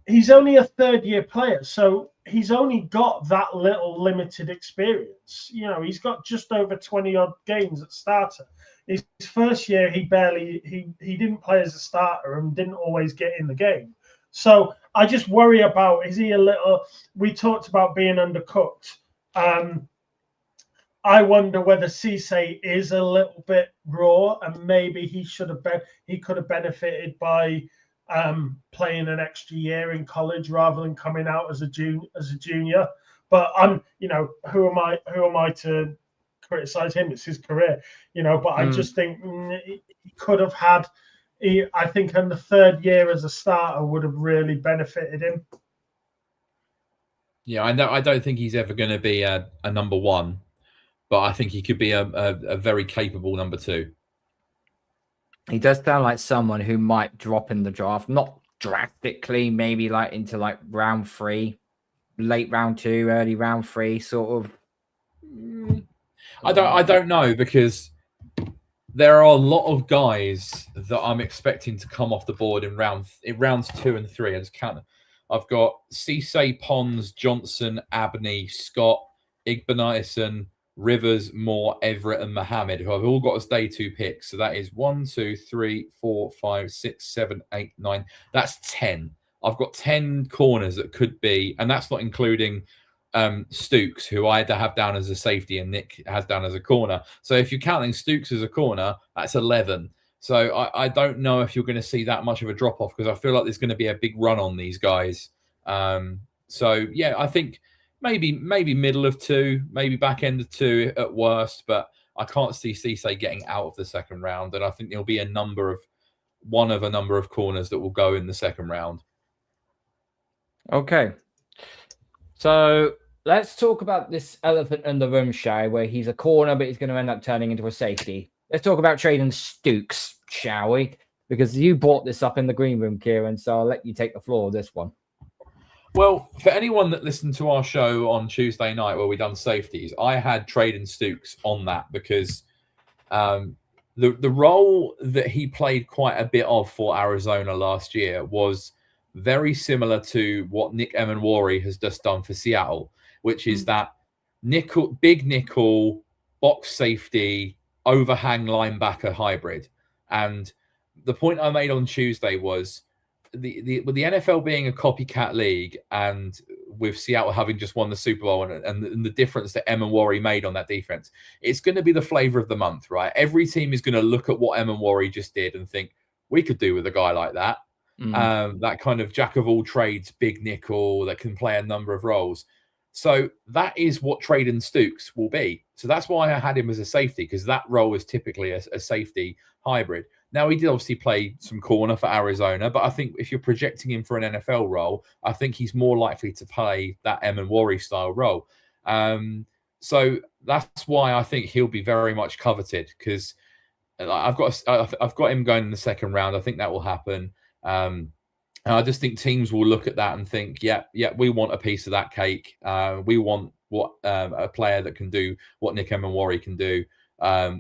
He's only a third-year player, so he's only got that little limited experience. He's got just over 20-odd games at starter. His first year, he didn't play as a starter and didn't always get in the game. So I just worry about, is he a little, we talked about being undercooked I wonder whether Cisse is a little bit raw, and maybe he could have benefited by playing an extra year in college rather than coming out as a junior. But who am I to criticize him? It's his career, But I just think he could have had. I think in the third year as a starter would have really benefited him. Yeah, I don't think he's ever going to be a number one, but I think he could be a very capable number two. He does sound like someone who might drop in the draft, not drastically, maybe like into like round 3, late round 2, early round 3, sort of. I don't know, because there are a lot of guys that I'm expecting to come off the board in rounds 2 and 3. I just count. I've got Cisse, Pons, Johnson, Abney, Scott, Igbenison, Rivers, Moore, Everett, and Mohammed, who have all got as day 2 picks. So that is 1, 2, 3, 4, 5, 6, 7, 8, 9. That's 10. I've got 10 corners that could be, and that's not including Stooks, who I have down as a safety and Nick has down as a corner. So if you're counting Stooks as a corner, that's 11. So I don't know if you're going to see that much of a drop off, because I feel like there's going to be a big run on these guys. So yeah, I think maybe middle of 2, maybe back end of 2 at worst, but I can't see Cisse getting out of the second round, and I think there'll be a number of corners that will go in the second round. Okay, so let's talk about this elephant in the room, Shay, where he's a corner, but he's going to end up turning into a safety. Let's talk about trading Stooks, shall we? Because you brought this up in the green room, Kieran, so I'll let you take the floor of this one. Well, for anyone that listened to our show on Tuesday night where we done safeties, I had Traden Stooks on that because the role that he played quite a bit of for Arizona last year was very similar to what Nick Emenwari has just done for Seattle, which is that big nickel, box safety, overhang linebacker hybrid. And the point I made on Tuesday was with the NFL being a copycat league, and with Seattle having just won the Super Bowl, and the difference that Emenwari made on that defense, it's going to be the flavor of the month, right? Every team is going to look at what Emenwari just did and think, we could do with a guy like that. That kind of jack of all trades, big nickel that can play a number of roles. So that is what Traden Stooks will be. So that's why I had him as a safety, because that role is typically a safety hybrid. Now, he did obviously play some corner for Arizona, but I think if you're projecting him for an NFL role, I think he's more likely to play that Emenwari style role. So that's why I think he'll be very much coveted, because I've got him going in the second round. I think that will happen. And I just think teams will look at that and think, yeah, we want a piece of that cake. We want a player that can do what Nick Emenwari can do.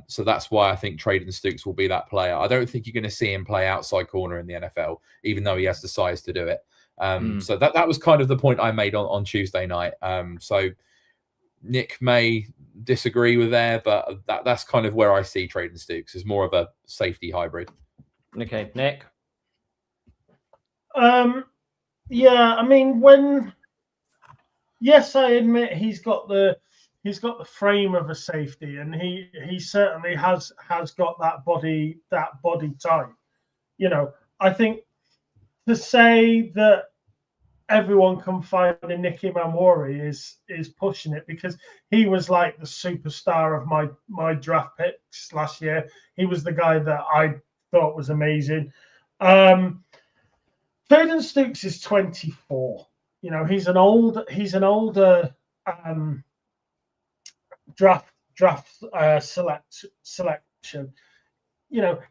So that's why I think Traden Stooks will be that player. I don't think you're going to see him play outside corner in the NFL, even though he has the size to do it. So that was kind of the point I made on Tuesday night. So Nick may disagree with there, but that's kind of where I see Traden Stooks as more of a safety hybrid. Okay, Nick. Yeah, I mean, yes, I admit he's got the frame of a safety, and he certainly has got that body type. I think to say that everyone can find a Nick Emenwari is pushing it, because he was like the superstar of my draft picks last year. He was the guy that I thought was amazing. Traden Stooks is 24. He's an older draft selection.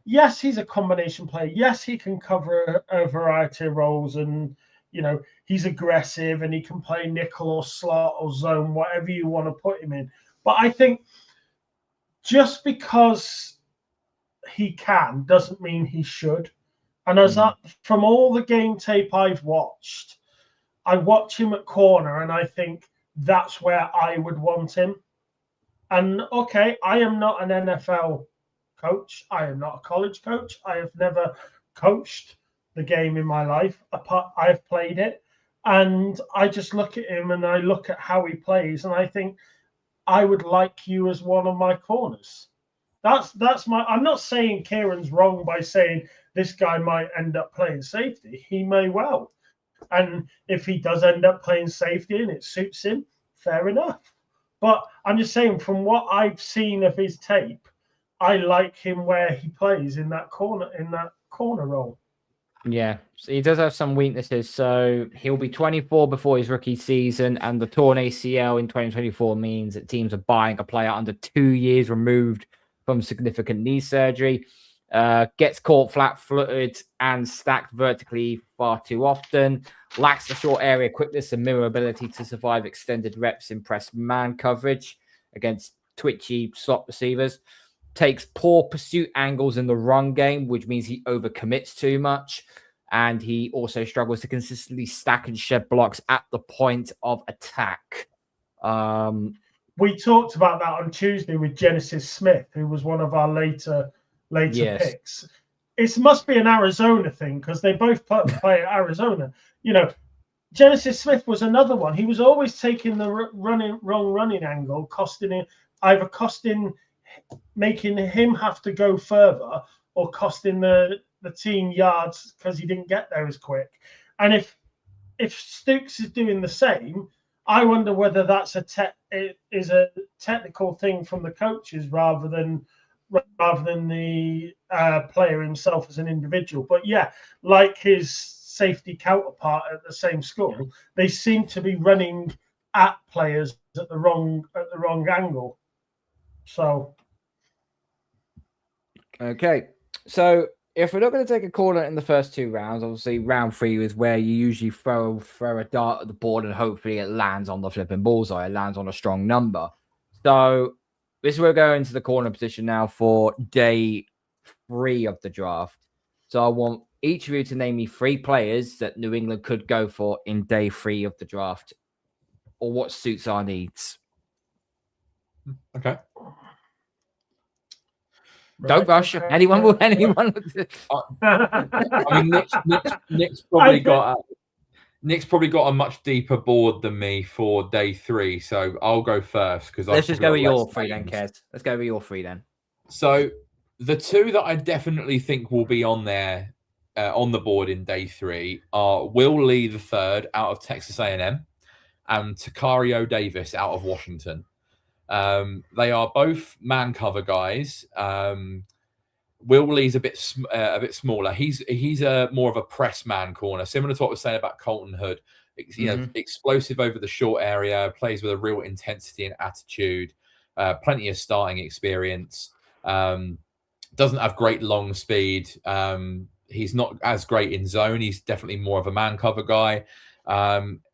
Yes, he's a combination player. Yes, he can cover a variety of roles, and he's aggressive, and he can play nickel or slot or zone, whatever you want to put him in. But I think just because he can doesn't mean he should. And from all the game tape I've watched, I watch him at corner, and I think that's where I would want him. And okay, I am not an NFL coach. I am not a college coach. I have never coached the game in my life. I've played it. And I just look at him and I look at how he plays, and I think I would like you as one of my corners. That's my. I'm not saying Kieran's wrong by saying this guy might end up playing safety. He may well, and if he does end up playing safety and it suits him, fair enough. But I'm just saying, from what I've seen of his tape, I like him where he plays in that corner role. Yeah, so he does have some weaknesses. So he'll be 24 before his rookie season, and the torn ACL in 2024 means that teams are buying a player under 2 years removed from significant knee surgery. Gets caught flat-footed and stacked vertically far too often. Lacks the short area quickness and mirror ability to survive extended reps in press man coverage against twitchy slot receivers. Takes poor pursuit angles in the run game, which means he overcommits too much. And he also struggles to consistently stack and shed blocks at the point of attack. We talked about that on Tuesday with Genesis Smith, who was one of our later picks. It must be an Arizona thing because they both play at Arizona. You know, Genesis Smith was another one. He was always taking the wrong running angle, costing making him have to go further or costing the team yards because he didn't get there as quick. And if Stooks is doing the same, I wonder whether that's a technical thing from the coaches rather than the player himself as an individual. But yeah, like his safety counterpart at the same school, they seem to be running at players at the wrong angle. So, okay. So if we're not going to take a corner in the first 2 rounds, obviously round 3 is where you usually throw a dart at the board and hopefully it lands on the flipping bullseye. It lands on a strong number. So this is where we're going to the corner position now for day 3 of the draft. So I want each of you to name me 3 players that New England could go for in day 3 of the draft, or what suits our needs. Okay. Don't rush. Anyone will. I mean, Nick's probably got a much deeper board than me for day 3, so I'll go first because let's just go with your 3 then, Kez. Let's go with your 3 then. So the 2 that I definitely think will be on there on the board in day 3 are Will Lee III out of Texas A&M and Takario Davis out of Washington. They are both man cover guys. Will Lee's a bit smaller. He's more of a press man corner, similar to what I was saying about Colton Hood. You know, explosive over the short area, plays with a real intensity and attitude. Plenty of starting experience. Doesn't have great long speed. He's not as great in zone. He's definitely more of a man cover guy.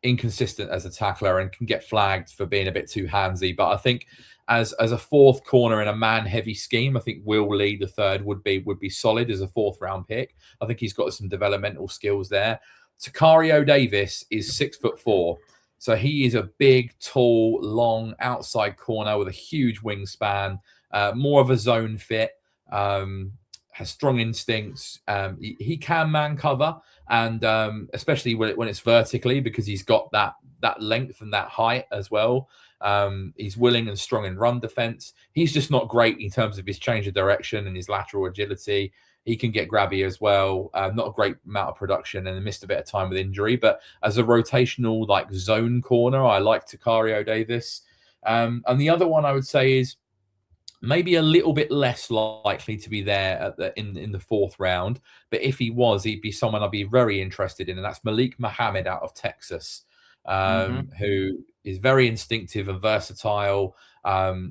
Inconsistent as a tackler and can get flagged for being a bit too handsy. But I think as a 4th corner in a man-heavy scheme, I think Will Lee III would be solid as a 4th round pick. I think he's got some developmental skills there. Takario Davis is 6'4", so he is a big, tall, long outside corner with a huge wingspan, more of a zone fit. Has strong instincts. He can man cover, and especially when it's vertically, because he's got that length and that height as well. He's willing and strong in run defense. He's just not great in terms of his change of direction and his lateral agility. He can get grabby as well. Not a great amount of production and missed a bit of time with injury. But as a rotational like zone corner, I like Takario Davis. And the other one I would say is maybe a little bit less likely to be there in the 4th round. But if he was, he'd be someone I'd be very interested in. And that's Malik Muhammad out of Texas, who is very instinctive and versatile.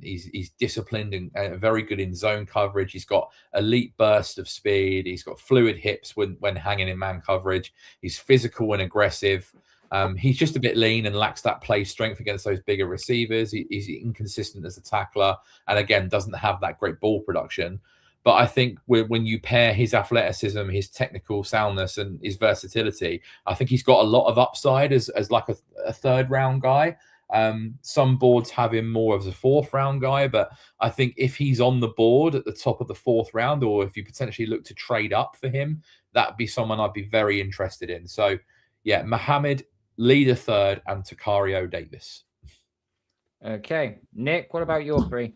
He's disciplined and very good in zone coverage. He's got elite burst of speed. He's got fluid hips when hanging in man coverage. He's physical and aggressive. He's just a bit lean and lacks that play strength against those bigger receivers. He's inconsistent as a tackler and, again, doesn't have that great ball production. But I think when you pair his athleticism, his technical soundness and his versatility, I think he's got a lot of upside as like a 3rd round guy. Some boards have him more as a 4th round guy, but I think if he's on the board at the top of the 4th round, or if you potentially look to trade up for him, that'd be someone I'd be very interested in. So, yeah, Muhammad Lee the third, and Takario Davis. Okay, Nick, what about your three?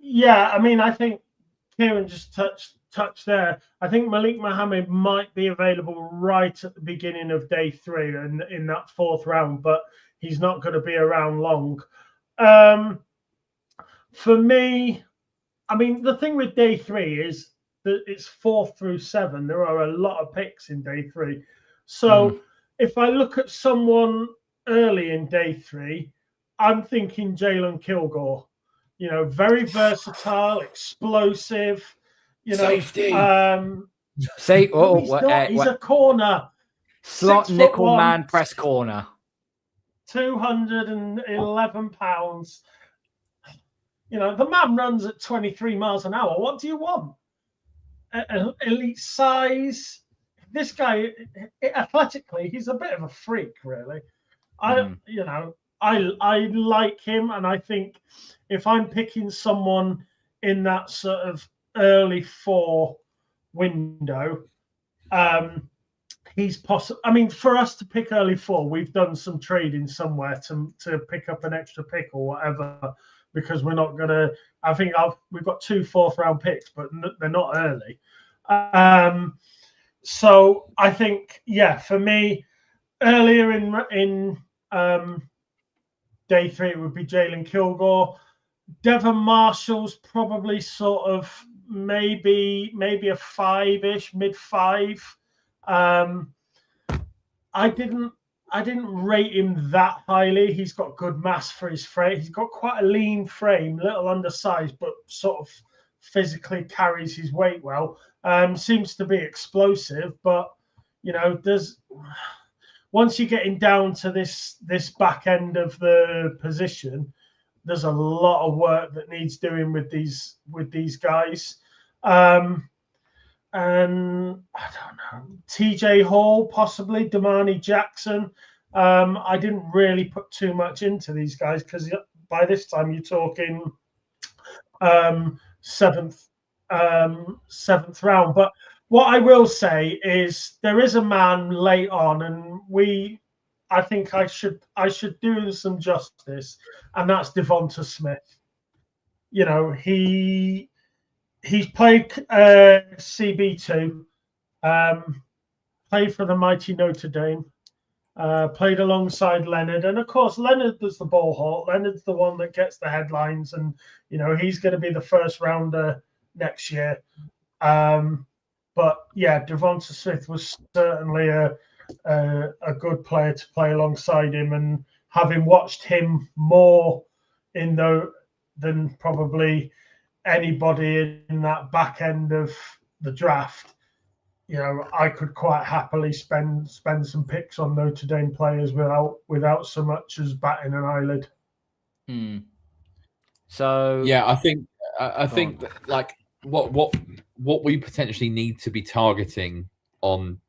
Yeah, I mean, I think Kieran just touched there. I think Malik Mohammed might be available right at the beginning of day 3 and in that 4th round, but he's not going to be around long. For me, I mean, the thing with day 3 is that it's 4 through 7. There are a lot of picks in day 3. So if I look at someone early in day 3, I'm thinking Jalen Kilgore. You know, very versatile, explosive. You know, Safety. Say, he's a corner. Slot nickel man press corner. 211 pounds. You know, the man runs at 23 miles an hour. What do you want? Elite size. This guy, athletically, he's a bit of a freak, really. I like him, and I think if I'm picking someone in that sort of early 4 window, he's possible. I mean, for us to pick early 4, we've done some trading somewhere to pick up an extra pick or whatever, because we're not gonna. I think we've got 2 4th round picks, but they're not early. So I think, yeah, for me, earlier in day 3, it would be Jalen Kilgore. Devon Marshall's probably sort of maybe a 5-ish, mid 5. I didn't rate him that highly. He's got good mass for his frame. He's got quite a lean frame, little undersized, but sort of physically carries his weight well. Seems to be explosive, but you know, once you're getting down to this back end of the position, there's a lot of work that needs doing with these guys. And I don't know, TJ Hall, possibly Damani Jackson. I didn't really put too much into these guys because by this time you're talking 7th round. But what I will say is there is a man late on, and I think I should do some justice, and that's Devonta Smith. You know, he's played CB2, played for the mighty Notre Dame, played alongside Leonard, and of course Leonard does the ball hawk. Leonard's the one that gets the headlines, and you know he's going to be the 1st rounder next year. But yeah, Devonta Smith was certainly a good player to play alongside him, and having watched him more than probably anybody in that back end of the draft, you know, I could quite happily spend some picks on Notre Dame players without so much as batting an eyelid. So yeah, I think that, like what we potentially need to be targeting on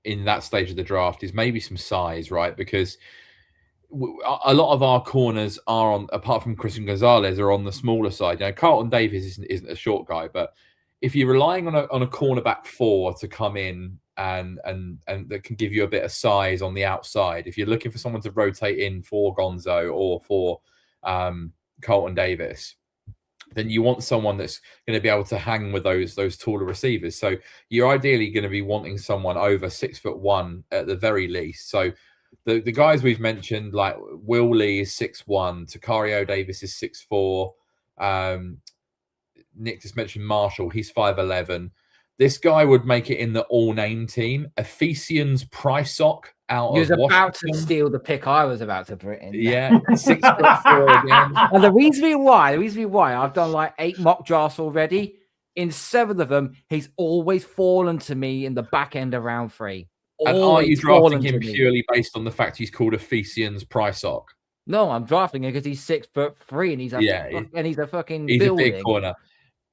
in that stage of the draft is maybe some size, right? Because a lot of our corners are on, apart from Christian Gonzalez, are on the smaller side. You know, Carlton Davis isn't a short guy, but if you're relying on a cornerback 4 to come in and that can give you a bit of size on the outside, if you're looking for someone to rotate in for Gonzo or for Carlton Davis, then you want someone that's going to be able to hang with those taller receivers. So you're ideally going to be wanting someone over 6'1" at the very least. So the guys we've mentioned, like Will Lee is 6'1", Takario Davis is 6'4". Nick just mentioned Marshall, he's 5'11". This guy would make it in the all-name team. Ephesians Prysock out he was of about Washington. to steal the pick I was about to put in. Yeah, 6'4" again. And the reason why I've done like 8 mock drafts already. In 7 of them, he's always fallen to me in the back end of round 3. And are you drafting him purely based on the fact he's called Ephesians Prysock? No, I'm drafting him because he's 6'3" and he's a fucking he's building. a big corner.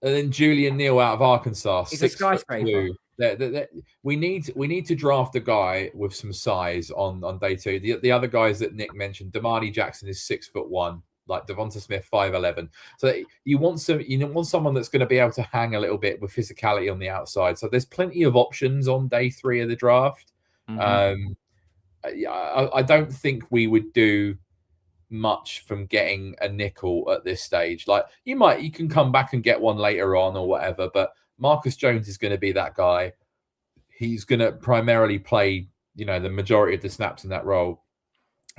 And then Julian Neal out of Arkansas, he's a skyscraper. We need to draft a guy with some size on day 2. The other guys that Nick mentioned, Damani Jackson is 6'1", like Devonta Smith 5'11". So you want someone that's going to be able to hang a little bit with physicality on the outside. So there's plenty of options on day 3 of the draft. I don't think we would do much from getting a nickel at this stage. Like you can come back and get one later on or whatever, but Marcus Jones is going to be that guy. He's going to primarily play, the majority of the snaps in that role.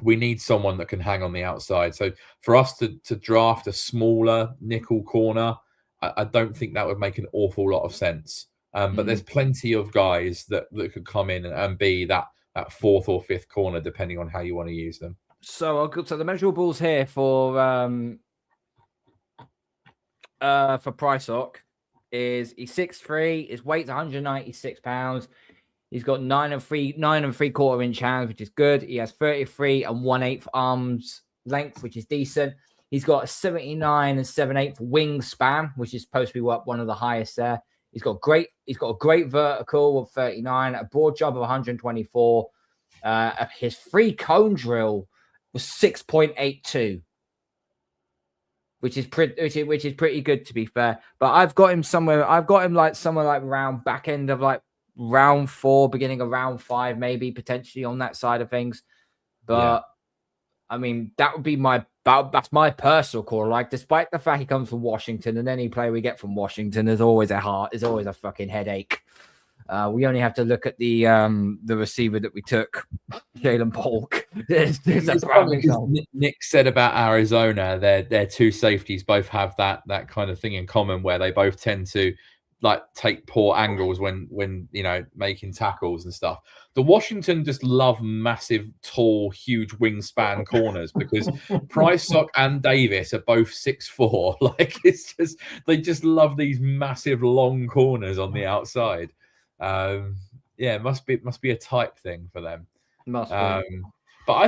We need someone that can hang on the outside. So for us to draft a smaller nickel corner, I don't think that would make an awful lot of sense. But there's plenty of guys that could come in and be that fourth or fifth corner, depending on how you want to use them. So the measurables here for Prysock is he's 6'3", his weight's 196 pounds. He's got 9 3/4 inch hands, which is good. He has 33 1/8 arms length, which is decent. He's got a 79 7/8 wingspan, which is supposed to be one of the highest there. He's got a great vertical of 39, a broad jump of 124. His free cone drill was 6.82, which is pretty good, to be fair. But I've got him somewhere like round back end of like round 4, beginning of round 5, maybe potentially on that side of things. But I mean, that would be that's my personal call. Like, despite the fact he comes from Washington, and any player we get from Washington is always a fucking headache. We only have to look at the receiver that we took, Jalen Polk. Nick said about Arizona, their two safeties both have that kind of thing in common, where they both tend to like take poor angles when making tackles and stuff. The Washington just love massive, tall, huge wingspan corners because Prysock and Davis are both 6'4". Like they just love these massive, long corners on the outside. It must be a type thing for them. Must be. But I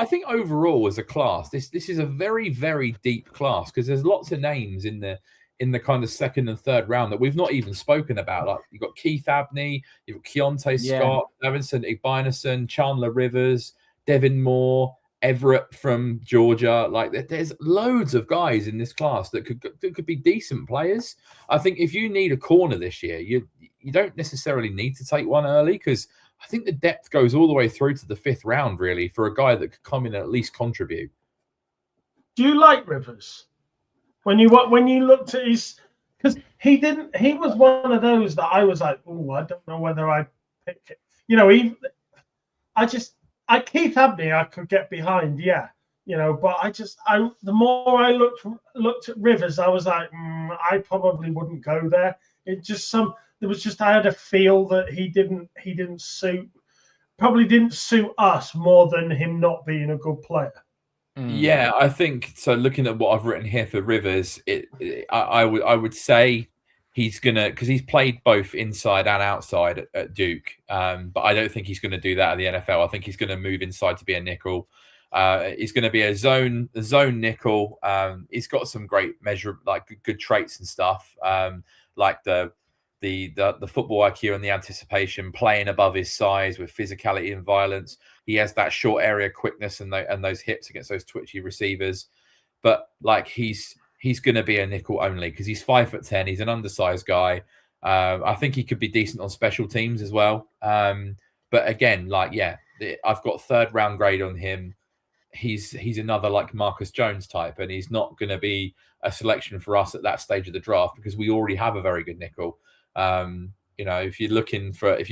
think overall as a class, this is a very, very deep class because there's lots of names in the kind of second and third round that we've not even spoken about. Like you've got Keith Abney, you've got Keontae Scott, Davinson Igbenison, Chandler Rivers, Devin Moore, Everett from Georgia. Like there's loads of guys in this class that could be decent players. I think if you need a corner this year, you don't necessarily need to take one early because I think the depth goes all the way through to the 5th round, really, for a guy that could come in and at least contribute. Do you like Rivers? When you looked at his, because he was one of those that I was like, oh, I don't know whether I'd pick it. Keith Abney I could get behind, but the more I looked at Rivers, I was like, I probably wouldn't go there. I had a feel that he didn't suit us more than him not being a good player. Yeah, I think so. Looking at what I've written here for Rivers, I would say he's gonna, because he's played both inside and outside at Duke, but I don't think he's going to do that at the NFL. I think he's going to move inside to be a nickel. He's going to be a zone nickel. He's got some great good traits and stuff, like the football IQ and the anticipation, playing above his size with physicality and violence. He has that short area quickness and those hips against those twitchy receivers. But like he's going to be a nickel only because he's 5'10". He's an undersized guy. I think he could be decent on special teams as well. But again, I've got 3rd round grade on him. He's another like Marcus Jones type, and he's not going to be a selection for us at that stage of the draft because we already have a very good nickel. If you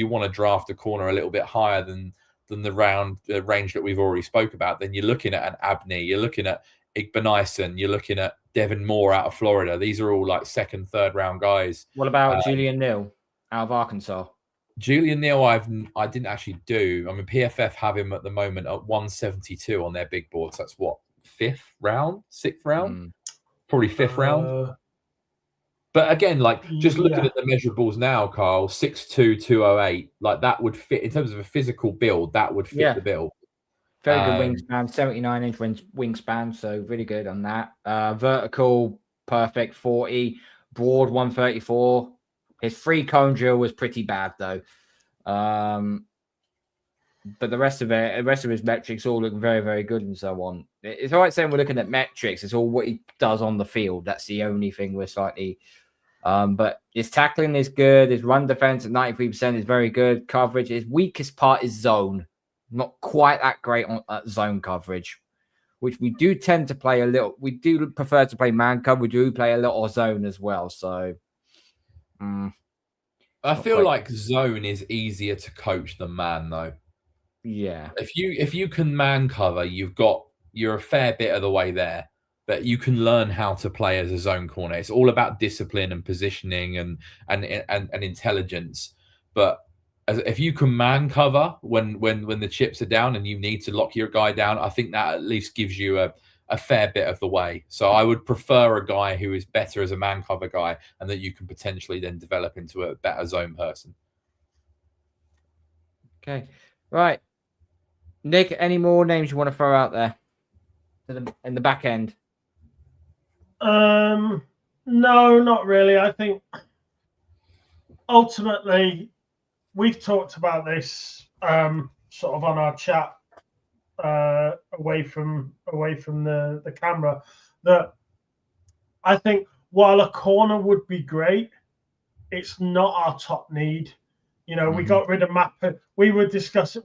want to draft a corner a little bit higher than the range that we've already spoke about, then you're looking at an Abney, you're looking at Igbenison, you're looking at Devin Moore out of Florida. These are all like 2nd, 3rd round guys. What about Julian Neal out of Arkansas? Julian Neal, I didn't actually do. I mean, PFF have him at the moment at 172 on their big boards. That's what, 5th round, 6th round, probably 5th round. But again, just looking at the measurables now, Carl, 6'2", 208, like that would fit in terms of a physical build. That would fit the bill. Very good wingspan, 79-inch wingspan, so really good on that. Vertical, perfect, 40. Broad, 134. His free cone drill was pretty bad though. But the rest of his metrics all look very, very good and so on. It's all right saying we're looking at metrics. It's all what he does on the field. That's the only thing we're slightly But his tackling is good. His run defense at 93% is very good. Coverage, his weakest part is zone. Not quite that great on zone coverage, which we do tend to play a little. We do prefer to play man cover. We do play a little zone as well. So I feel like zone is easier to coach than man, though. Yeah. If you can man cover, you're a fair bit of the way there. But you can learn how to play as a zone corner. It's all about discipline and positioning and intelligence. But if you can man cover when the chips are down and you need to lock your guy down, I think that at least gives you a fair bit of the way. So I would prefer a guy who is better as a man cover guy and that you can potentially then develop into a better zone person. Okay. Right. Nick, any more names you want to throw out there in the back end? No, not really. I think ultimately we've talked about this sort of on our chat away from the camera, that I think while a corner would be great, it's not our top need. You know, we got rid of Mappa. We were discussing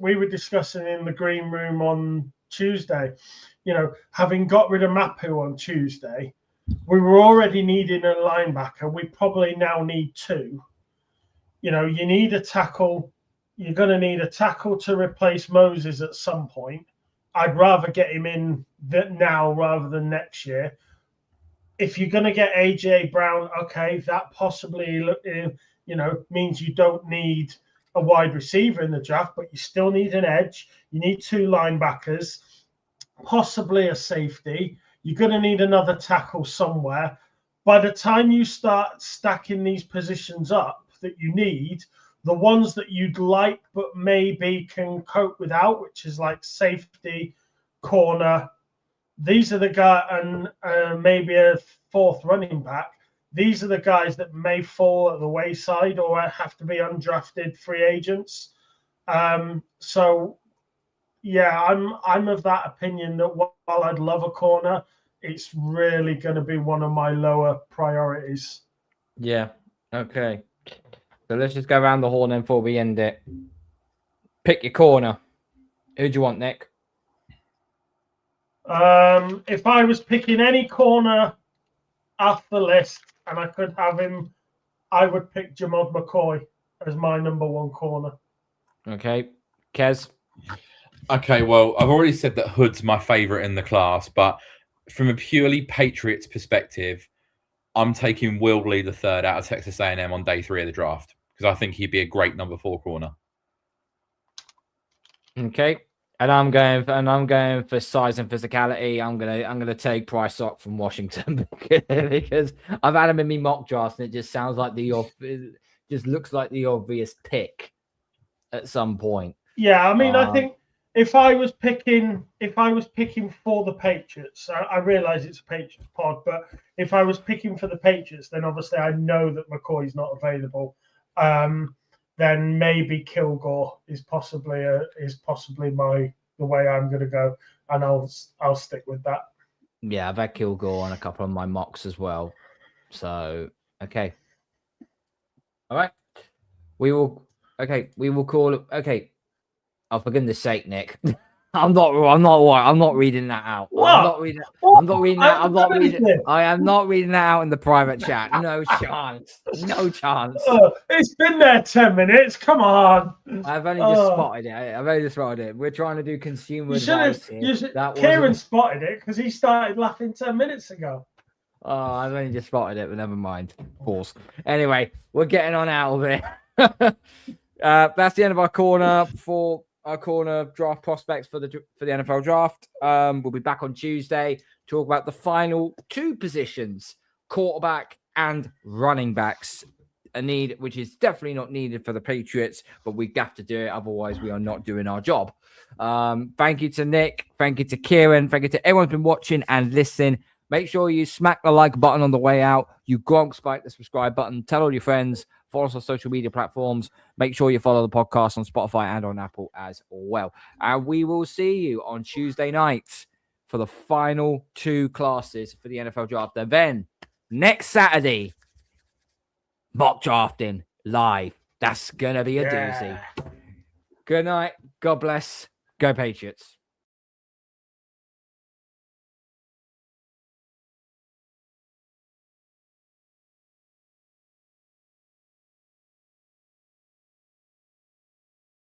in the green room on Tuesday. You know, having got rid of Mapu on Tuesday, we were already needing a linebacker. We probably now need two. You know, you need a tackle. You're going to need a tackle to replace Moses at some point. I'd rather get him in now rather than next year. If you're going to get AJ Brown, okay, that possibly means you don't need a wide receiver in the draft, but you still need an edge. You need two linebackers, possibly a safety. You're going to need another tackle somewhere. By the time you start stacking these positions up that you need, the ones that you'd like but maybe can cope without, which is like safety, corner, these are the guys, and maybe a fourth running back. These are the guys that may fall at the wayside or have to be undrafted free agents. So, yeah, I'm of that opinion that while I'd love a corner, it's really going to be one of my lower priorities. Yeah. Okay. So let's just go around the horn then before we end it. Pick your corner. Who do you want, Nick? If I was picking any corner off the list and I could have him, I would pick Jamod McCoy as my number one corner. Okay. Kez? Okay, well, I've already said that Hood's my favourite in the class, but from a purely Patriots perspective, I'm taking Will Lee III out of Texas A&M on day 3 of the draft because I think he'd be a great number 4 corner. Okay. And I'm going for size and physicality. I'm gonna take Price Sock from Washington because I've had him in me mock drafts and it just sounds like it just looks like the obvious pick at some point. Yeah, I mean, I think if I was picking for the Patriots, I realize it's a Patriots pod, but if I was picking for the Patriots, then obviously I know that McCoy's not available. Then maybe Kilgore is possibly the way I'm going to go, and I'll stick with that. Yeah, I've had Kilgore on a couple of my mocks as well. So okay, all right, we will call it. Okay, oh, for goodness sake, Nick. I'm not reading that out. What? I'm not reading that. I am not reading that out in the private chat. No chance. No chance. It's been there 10 minutes. Come on. I've only just spotted it. We're trying to do consumer advice here. Kieran spotted it because he started laughing 10 minutes ago. Oh, I've only just spotted it, but never mind. Pause. Anyway, we're getting on out of it. That's the end of our corner for our corner draft prospects for the NFL draft. We'll be back on Tuesday to talk about the final 2 positions, quarterback and running backs. A need which is definitely not needed for the Patriots, but we have to do it. Otherwise, we are not doing our job. Thank you to Nick. Thank you to Kieran. Thank you to everyone who's been watching and listening. Make sure you smack the like button on the way out. You Gronk spike the subscribe button. Tell all your friends. Follow us on social media platforms. Make sure you follow the podcast on Spotify and on Apple as well. And we will see you on Tuesday night for the final 2 classes for the NFL draft. And then next Saturday, mock drafting live. That's going to be a doozy. Good night. God bless. Go Patriots.